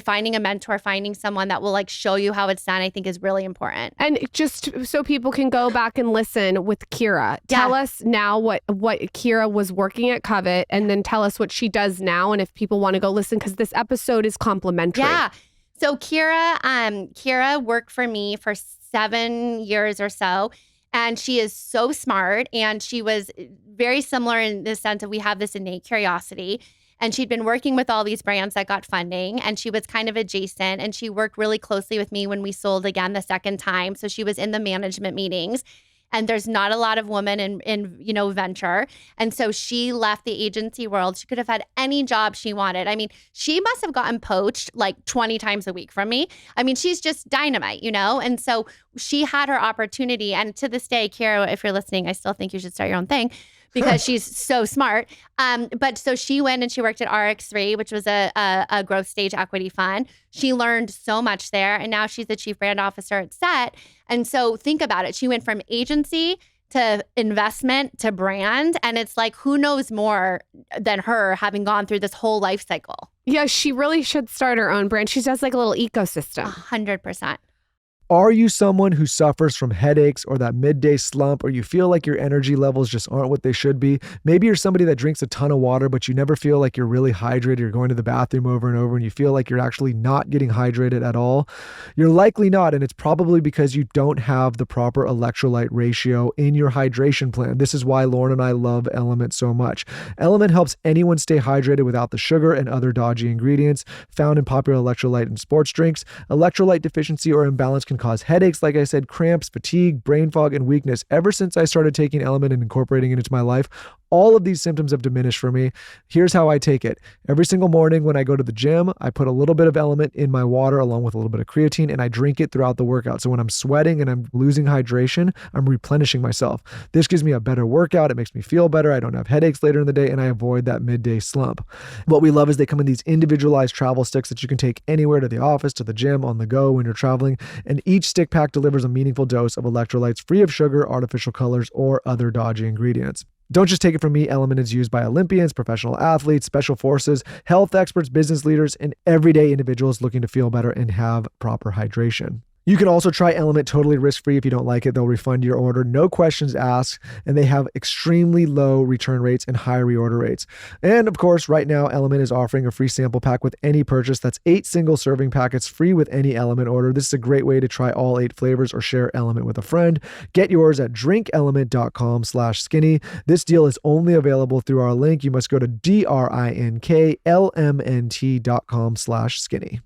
finding a mentor, finding someone that will like show you how it's done, I think is really important. And just so people can go back and listen with Kira, tell us now what Kira was working at Covet and then tell us what she does now. And if people want to go listen, because this episode is complimentary. Yeah. So Kira worked for me for 7 years or so. And she is so smart. And she was very similar in the sense that we have this innate curiosity. And she'd been working with all these brands that got funding. And she was kind of adjacent. And she worked really closely with me when we sold again the second time. So she was in the management meetings. And there's not a lot of women in you know, venture. And so she left the agency world. She could have had any job she wanted. I mean, she must have gotten poached like 20 times a week from me. I mean, she's just dynamite, you know? And so she had her opportunity. And to this day, Kira, if you're listening, I still think you should start your own thing. because she's so smart. But so she went and she worked at RX3, which was a growth stage equity fund. She learned so much there. And now she's the chief brand officer at Set. And so think about it. She went from agency to investment to brand. And it's like, who knows more than her having gone through this whole life cycle? Yeah, she really should start her own brand. She does like a little ecosystem. 100%. Are you someone who suffers from headaches or that midday slump, or you feel like your energy levels just aren't what they should be? Maybe you're somebody that drinks a ton of water, but you never feel like you're really hydrated. You're going to the bathroom over and over and you feel like you're actually not getting hydrated at all. You're likely not, and it's probably because you don't have the proper electrolyte ratio in your hydration plan. This is why Lauren and I love Element so much. Element helps anyone stay hydrated without the sugar and other dodgy ingredients found in popular electrolyte and sports drinks. Electrolyte deficiency or imbalance can cause headaches, like I said, cramps, fatigue, brain fog, and weakness. Ever since I started taking Element and incorporating it into my life, all of these symptoms have diminished for me. Here's how I take it. Every single morning when I go to the gym, I put a little bit of Element in my water along with a little bit of creatine, and I drink it throughout the workout. So when I'm sweating and I'm losing hydration, I'm replenishing myself. This gives me a better workout. It makes me feel better. I don't have headaches later in the day, and I avoid that midday slump. What we love is they come in these individualized travel sticks that you can take anywhere, to the office, to the gym, on the go when you're traveling. And each stick pack delivers a meaningful dose of electrolytes free of sugar, artificial colors, or other dodgy ingredients. Don't just take it from me. Element is used by Olympians, professional athletes, special forces, health experts, business leaders, and everyday individuals looking to feel better and have proper hydration. You can also try Element totally risk-free. If you don't like it, they'll refund your order. No questions asked, and they have extremely low return rates and high reorder rates. And of course, right now, Element is offering a free sample pack with any purchase. That's 8 single serving packets free with any Element order. This is a great way to try all 8 flavors or share Element with a friend. Get yours at drinkelement.com/skinny. This deal is only available through our link. You must go to drinklmnt.com/skinny.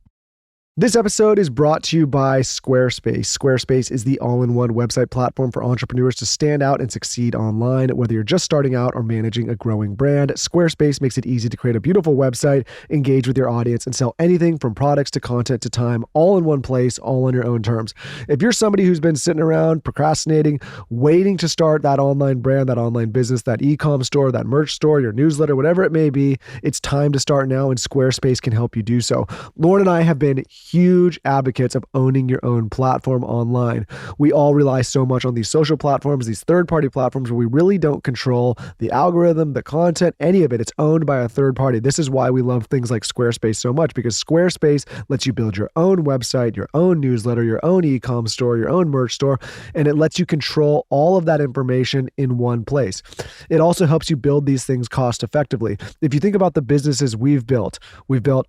This episode is brought to you by Squarespace. Squarespace is the all-in-one website platform for entrepreneurs to stand out and succeed online. Whether you're just starting out or managing a growing brand, Squarespace makes it easy to create a beautiful website, engage with your audience, and sell anything from products to content to time, all in one place, all on your own terms. If you're somebody who's been sitting around procrastinating, waiting to start that online brand, that online business, that e-com store, that merch store, your newsletter, whatever it may be, it's time to start now, and Squarespace can help you do so. Lauren and I have been huge advocates of owning your own platform online. We all rely so much on these social platforms, these third-party platforms, where we really don't control the algorithm, the content, any of it. It's owned by a third party. This is why we love things like Squarespace so much, because Squarespace lets you build your own website, your own newsletter, your own e-com store, your own merch store, and it lets you control all of that information in one place. It also helps you build these things cost effectively. If you think about the businesses we've built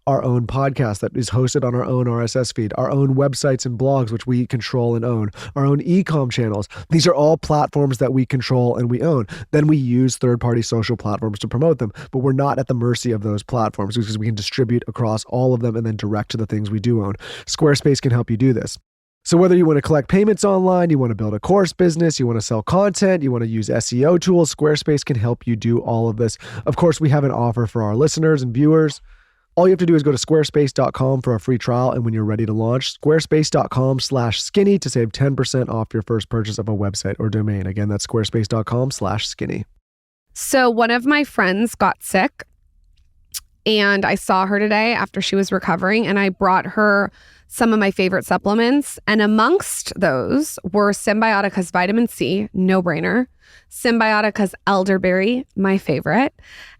our own podcast that is hosted on our own RSS feed, our own websites and blogs, which we control and own, our own e-com channels. These are all platforms that we control and we own. Then we use third-party social platforms to promote them, but we're not at the mercy of those platforms because we can distribute across all of them and then direct to the things we do own. Squarespace can help you do this. So whether you want to collect payments online, you want to build a course business, you want to sell content, you want to use SEO tools, Squarespace can help you do all of this. Of course, we have an offer for our listeners and viewers. All you have to do is go to squarespace.com for a free trial, and when you're ready to launch, squarespace.com/skinny to save 10% off your first purchase of a website or domain. Again, that's squarespace.com/skinny. So one of my friends got sick, and I saw her today after she was recovering, and I brought her some of my favorite supplements. And amongst those were Symbiotica's vitamin C, no brainer, Symbiotica's elderberry, my favorite,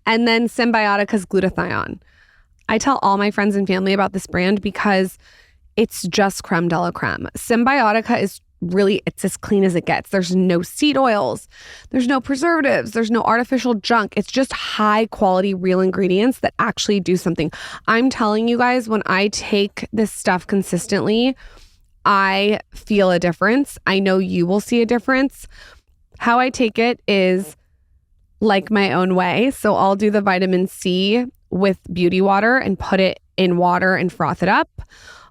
and then Symbiotica's glutathione. I tell all my friends and family about this brand because it's just creme de la creme. Symbiotica is really, it's as clean as it gets. There's no seed oils. There's no preservatives. There's no artificial junk. It's just high quality, real ingredients that actually do something. I'm telling you guys, when I take this stuff consistently, I feel a difference. I know you will see a difference. How I take it is like my own way. So I'll do the vitamin C with beauty water and put it in water and froth it up.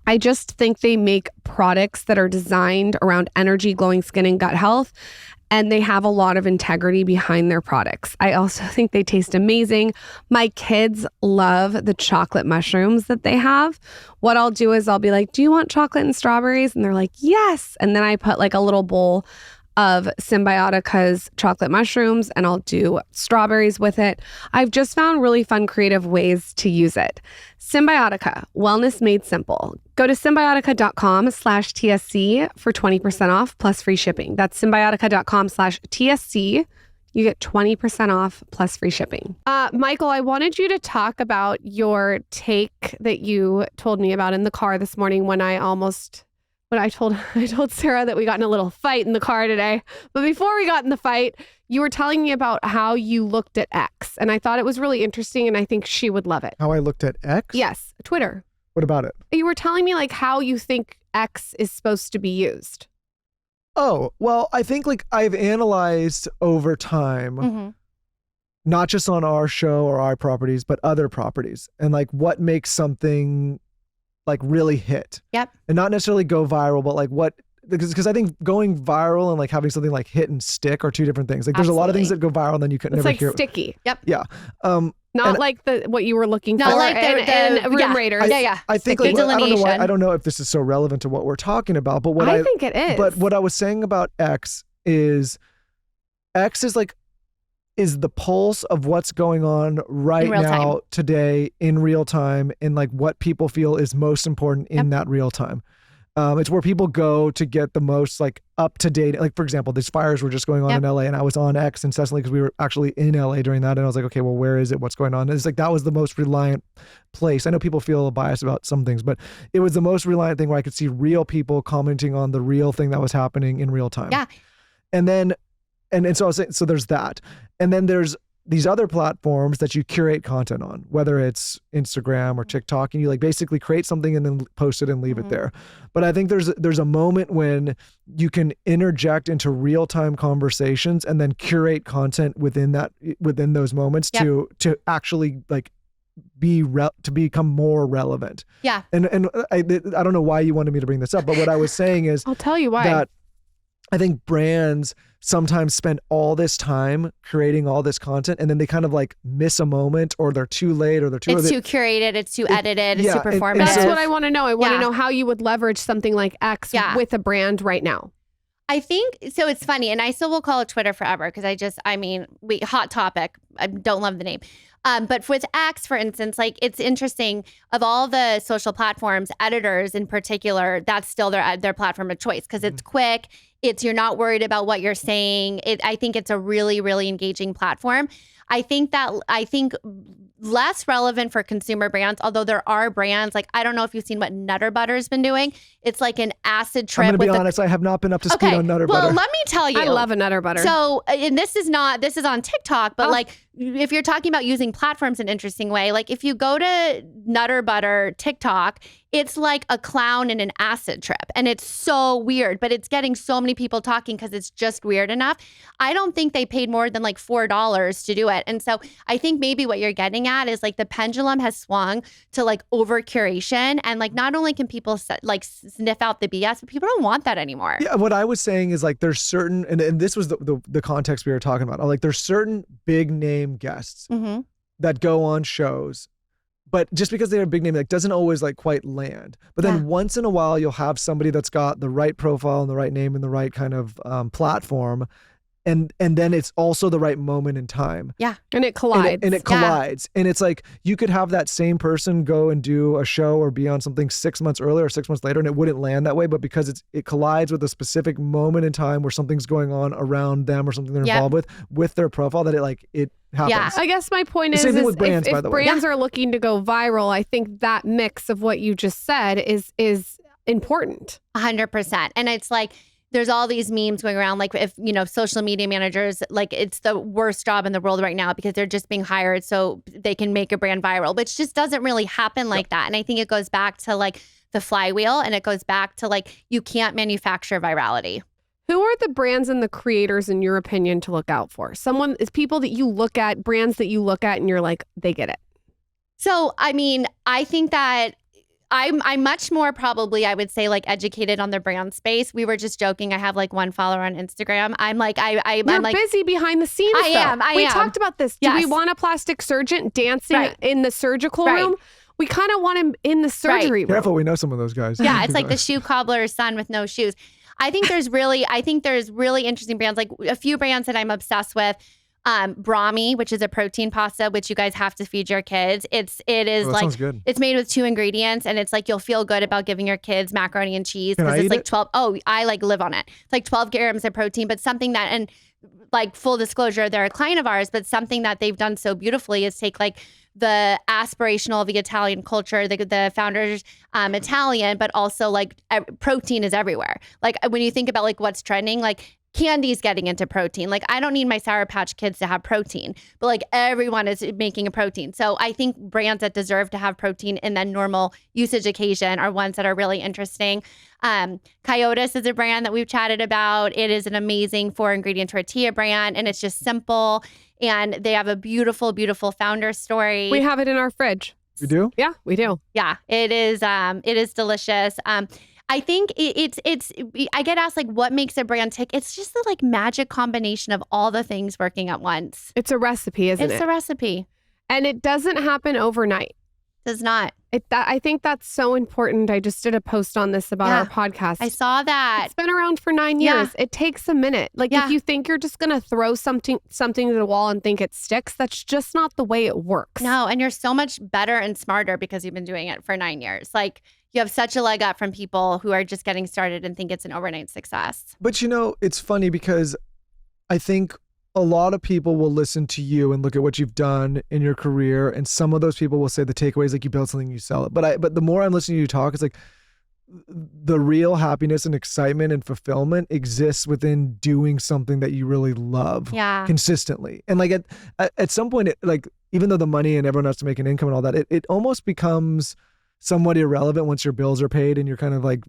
I just think they make products that are designed around energy, glowing skin, and gut health, and they have a lot of integrity behind their products. I also think they taste amazing. My kids love the chocolate mushrooms that they have. What I'll do is I'll be like, do you want chocolate and strawberries? And they're like, yes. And then I put like a little bowl of Symbiotica's chocolate mushrooms, and I'll do strawberries with it. I've just found really fun, creative ways to use it. Symbiotica, wellness made simple. Go to symbiotica.com/TSC for 20% off plus free shipping. That's symbiotica.com/TSC. You get 20% off plus free shipping. Michael, I wanted you to talk about your take that you told me about in the car this morning when I told Sara that we got in a little fight in the car today. But before we got in the fight, you were telling me about how you looked at X. And I thought it was really interesting, and I think she would love it. How I looked at X? Yes, Twitter. What about it? You were telling me like how you think X is supposed to be used. Oh, well, I think like I've analyzed over time, not just on our show or our properties, but other properties, and like what makes something like really hit. Yep. And not necessarily go viral, but like what, because I think going viral and like having something like hit and stick are two different things. Like there's a lot of things that go viral and then you can never hear. It's like sticky. Yep. Yeah. Not like what you were looking for. Not like the Room Raiders. I think like, I don't know if this is so relevant to what we're talking about, but I think it is. But what I was saying about X is the pulse of what's going on right now today in real time, and like what people feel is most important in that real time. It's where people go to get the most like up to date. Like for example, these fires were just going on in LA, and I was on X incessantly because we were actually in LA during that. And I was like, okay, well, where is it? What's going on? And it's like, that was the most reliant place. I know people feel biased about some things, but it was the most reliant thing where I could see real people commenting on the real thing that was happening in real time. Yeah. And then, and so I was saying, so there's that. And then there's these other platforms that you curate content on, whether it's Instagram or TikTok, and you like basically create something and then post it and leave it there. But I think there's a moment when you can interject into real-time conversations and then curate content within those moments to actually like to become more relevant. Yeah. And I don't know why you wanted me to bring this up, but what I was saying is I'll tell you why. That I think brands sometimes spend all this time creating all this content, and then they kind of like miss a moment, or they're too late, or it's too curated, it's too edited, it's too performative. That's what I want to know. I want to know how you would leverage something like X with a brand right now. I think, so it's funny, and I still will call it Twitter forever because hot topic. I don't love the name. But with X, for instance, like it's interesting, of all the social platforms, editors in particular, that's still their platform of choice because it's quick. You're not worried about what you're saying. I think it's a really, really engaging platform. I think less relevant for consumer brands, although there are brands, like I don't know if you've seen what Nutter Butter's been doing. It's like an acid trip. I'm going to be honest, I have not been up to speed on Nutter Butter. Well, let me tell you. I love a Nutter Butter. So, and this is on TikTok, but like if you're talking about using platforms in an interesting way, like if you go to Nutter Butter TikTok, it's like a clown in an acid trip. And it's so weird, but it's getting so many people talking because it's just weird enough. I don't think they paid more than like $4 to do it. And so I think maybe what you're getting at is like the pendulum has swung to like over curation. And like not only can people like sniff out the BS, but people don't want that anymore. Yeah, what I was saying is like there's certain, and this was the context we were talking about. Like there's certain big name guests that go on shows, but just because they're a big name, like doesn't always like quite land. But then once in a while, you'll have somebody that's got the right profile and the right name and the right kind of platform. And then it's also the right moment in time. Yeah. And it collides. And it collides. And it's like you could have that same person go and do a show or be on something 6 months earlier or 6 months later, and it wouldn't land that way. But because it collides with a specific moment in time where something's going on around them or something they're involved with their profile, that it happens. Yeah. I guess my point is, with brands, if brands are looking to go viral, I think that mix of what you just said is important. 100%. And it's like, there's all these memes going around, like if, social media managers, like it's the worst job in the world right now because they're just being hired so they can make a brand viral, which just doesn't really happen like that. And I think it goes back to like the flywheel, and it goes back to like, you can't manufacture virality. Who are the brands and the creators, in your opinion, to look out for? People that you look at, brands that you look at and you're like, they get it. So, I mean, I think that I'm much more probably, I would say, like educated on the brand space. We were just joking. I have like one follower on Instagram. I'm like, You're like busy behind the scenes. I am. We talked about this. Do we want a plastic surgeon dancing in the surgical room? We kind of want him in the surgery room. Careful, we know some of those guys. Yeah, it's like the shoe cobbler's son with no shoes. I think there's really interesting brands, like a few brands that I'm obsessed with. Brahmi, which is a protein pasta, which you guys have to feed your kids. It is like, sounds good. It's made with 2 ingredients, and it's like, you'll feel good about giving your kids macaroni and cheese Can I because it's eat like it? 12. Oh, I like live on it. It's like 12 grams of protein, but something that, and like full disclosure, they're a client of ours, but something that they've done so beautifully is take like the aspirational of the Italian culture, the founders Italian, but also like protein is everywhere. Like when you think about like what's trending, like candy's getting into protein. Like I don't need my Sour Patch Kids to have protein, but like everyone is making a protein. So I think brands that deserve to have protein in that normal usage occasion are ones that are really interesting. Coyotes is a brand that we've chatted about. It is an amazing 4-ingredient tortilla brand, and it's just simple. And they have a beautiful, beautiful founder story. We have it in our fridge. You do? Yeah, we do. Yeah, it is delicious. I think I get asked like, what makes a brand tick? It's just the like magic combination of all the things working at once. It's a recipe, isn't it? It's a recipe. And it doesn't happen overnight. Does not. I think that's so important. I just did a post on this about our podcast. I saw that. It's been around for 9 years. It takes a minute. Like if you think you're just going to throw something to the wall and think it sticks, that's just not the way it works. No, and you're so much better and smarter because you've been doing it for 9 years. Like you have such a leg up from people who are just getting started and think it's an overnight success. But it's funny because I think a lot of people will listen to you and look at what you've done in your career, and some of those people will say the takeaway is like you build something, you sell it. But the more I'm listening to you talk, it's like the real happiness and excitement and fulfillment exists within doing something that you really love consistently. And like at some point, like even though the money and everyone has to make an income and all that, it almost becomes somewhat irrelevant once your bills are paid and you're kind of like,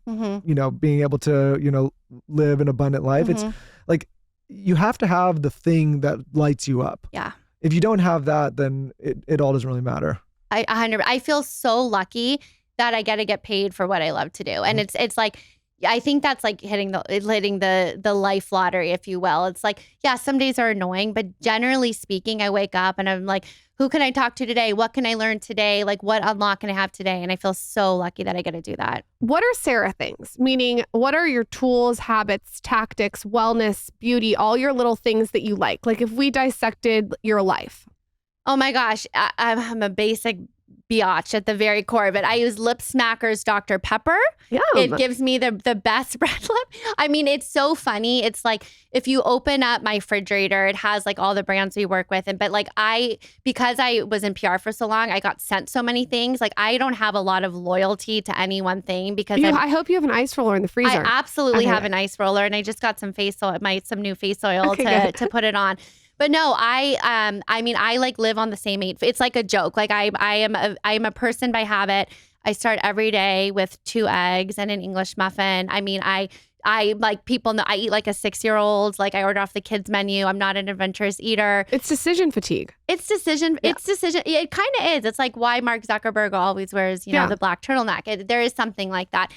being able to, live an abundant life. It's like, you have to have the thing that lights you up. Yeah. If you don't have that, then it all doesn't really matter. I feel so lucky that I get paid for what I love to do. And it's like, I think that's like hitting the life lottery, if you will. It's like, yeah, some days are annoying, but generally speaking, I wake up and I'm like, who can I talk to today? What can I learn today? Like what unlock can I have today? And I feel so lucky that I get to do that. What are Sara things? Meaning, what are your tools, habits, tactics, wellness, beauty, all your little things that you like? Like if we dissected your life. Oh my gosh, I'm a basic biatch at the very core, but I use Lip Smackers Dr. Pepper. Yeah. It gives me the best red lip. I mean, it's so funny. It's like if you open up my refrigerator, it has like all the brands we work with. But like because I was in PR for so long, I got sent so many things. Like I don't have a lot of loyalty to any one thing because I hope you have an ice roller in the freezer. I absolutely have an ice roller, and I just got some some new face oil to put it on. But no, I like live on the same 8. It's like a joke. Like I am a person by habit. I start every day with 2 eggs and an English muffin. I mean, I like people know I eat like a 6-year-old. Like I order off the kids menu. I'm not an adventurous eater. It's decision fatigue. It's decision. Yeah. It's decision. It kind of is. It's like why Mark Zuckerberg always wears, the black turtleneck. There is something like that.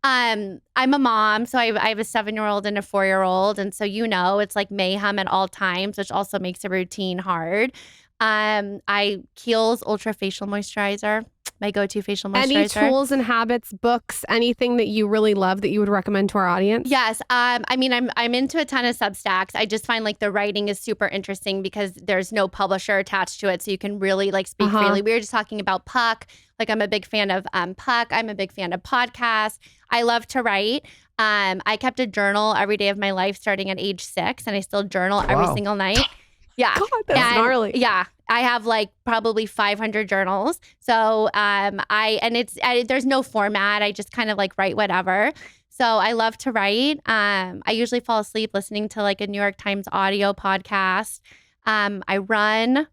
I'm a mom, so I have a 7-year-old and a 4-year-old. And so, it's like mayhem at all times, which also makes a routine hard. Kiehl's Ultra Facial Moisturizer, my go-to facial moisturizer. Any tools and habits, books, anything that you really love that you would recommend to our audience? Yes. I'm into a ton of Substacks. I just find like the writing is super interesting because there's no publisher attached to it. So you can really like speak freely. We were just talking about Puck. Like I'm a big fan of Puck. I'm a big fan of podcasts. I love to write. I kept a journal every day of my life starting at age 6, and I still journal every single night. Yeah. God, that's gnarly. Yeah. I have like probably 500 journals. So there's no format. I just kind of like write whatever. So I love to write. I usually fall asleep listening to like a New York Times audio podcast. I run.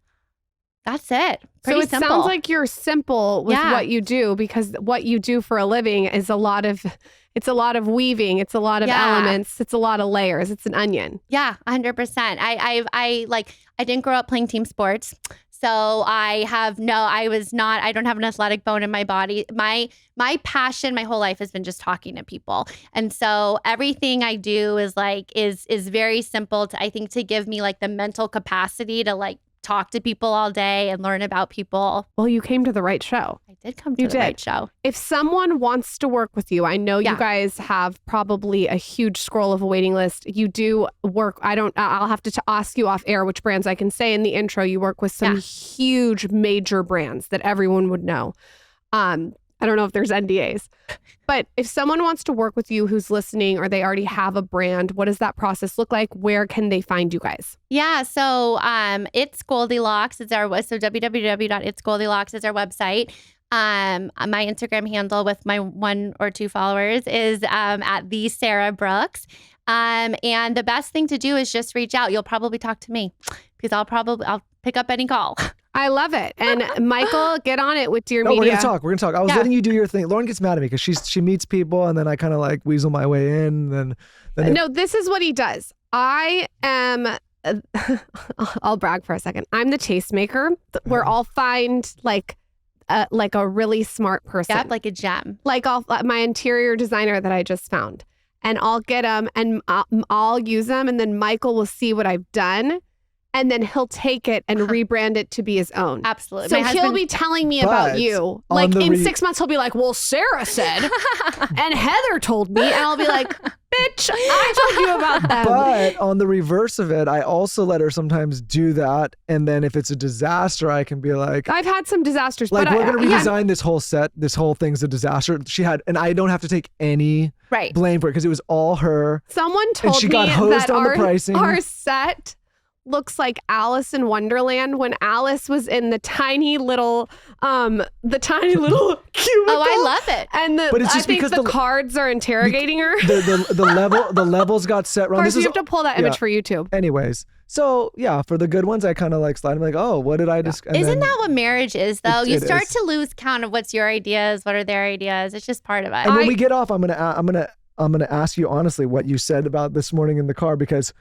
That's it. Pretty simple. Sounds like you're simple with what you do, because what you do for a living is a lot of weaving. It's a lot of elements. It's a lot of layers. It's an onion. Yeah, 100%. I didn't grow up playing team sports. So I don't have an athletic bone in my body. My passion my whole life has been just talking to people. And so everything I do is very simple to give me like the mental capacity to like talk to people all day and learn about people. Well, you came to the right show. I did come to the right show. If someone wants to work with you, I know you guys have probably a huge scroll of a waiting list. You do work. I'll have to ask you off air which brands I can say in the intro. You work with some huge major brands that everyone would know. I don't know if there's NDAs, but if someone wants to work with you who's listening or they already have a brand, what does that process look like? Where can they find you guys? Yeah, so It's Goldilocks. So www.itsgoldilocks is our website. My Instagram handle with my 1 or 2 followers is at the Sara Brooks. And the best thing to do is just reach out. You'll probably talk to me because I'll pick up any call. I love it. And Michael, get on it with Dear No, Media. We're gonna talk. I was letting you do your thing. Lauren gets mad at me because she meets people and then I kind of like weasel my way in. Then no, this is what he does. I am. I'll brag for a second. I'm the tastemaker where I'll find like a really smart person. Yep, like a gem. Like my interior designer that I just found, and I'll get them and I'll use them, and then Michael will see what I've done. And then he'll take it and rebrand it to be his own. Absolutely. So he'll be telling me about you. Like in 6 months, he'll be like, well, Sara said, and Heather told me. And I'll be like, bitch, I told you about them. But on the reverse of it, I also let her sometimes do that. And then if it's a disaster, I can be like, I've had some disasters. Like, but we're going to redesign this whole set. This whole thing's a disaster. And I don't have to take any blame for it because it was all her. Someone told and she me got hosed that on the pricing. Our set looks like Alice in Wonderland when Alice was in the tiny little cubicle. Oh, I love it. And but it's just I think because the cards are interrogating her. The levels got set wrong. Of course, you have to pull that image for YouTube. Anyways, so yeah, for the good ones, I kind of like slide. I'm like, oh, what did I just? Isn't that what marriage is, though? You start to lose count of what's your ideas, what are their ideas. It's just part of it. And when we get off, I'm gonna ask you honestly what you said about this morning in the car because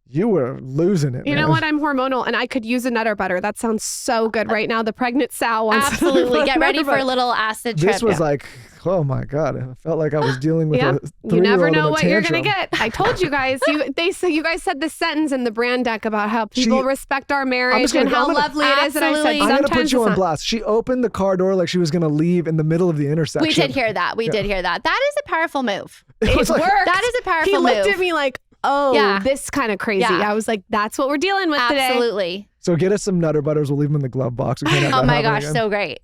you were losing it. You know what? I'm hormonal and I could use a Nutter Butter. That sounds so good right now. The pregnant sow wants Absolutely. Get ready for a little acid trip. This was like, oh my God. I felt like I was dealing with a 3-year-old. You never know what you're going to get. I told you guys. You guys said this sentence in the brand deck about how people respect our marriage and how lovely it is. And I said, I'm going to put you on blast. She opened the car door like she was going to leave in the middle of the intersection. We did hear that. We did hear that. That is a powerful move. It worked. That is a powerful move. He looked at me like, this kind of crazy. I was like, that's what we're dealing with today. Absolutely. So get us some Nutter Butters. We'll leave them in the glove box. Oh my gosh, so great.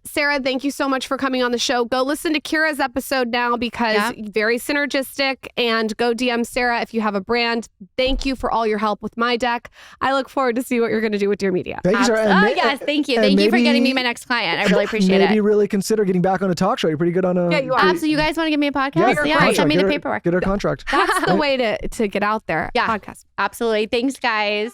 Sara, thank you so much for coming on the show. Go listen to Kira's episode now because very synergistic, and go DM Sara if you have a brand. Thank you for all your help with my deck. I look forward to see what you're going to do with Dear Media. Thank you, Sara. Yes, thank you. Thank you for getting me my next client. I really appreciate it. Maybe really consider getting back on a talk show. You're pretty good on a... Yeah, you are. Absolutely. You guys want to give me a podcast? Yeah, send me the paperwork. Get our contract. That's the way to get out there. Yeah. Podcast. Absolutely. Thanks, guys.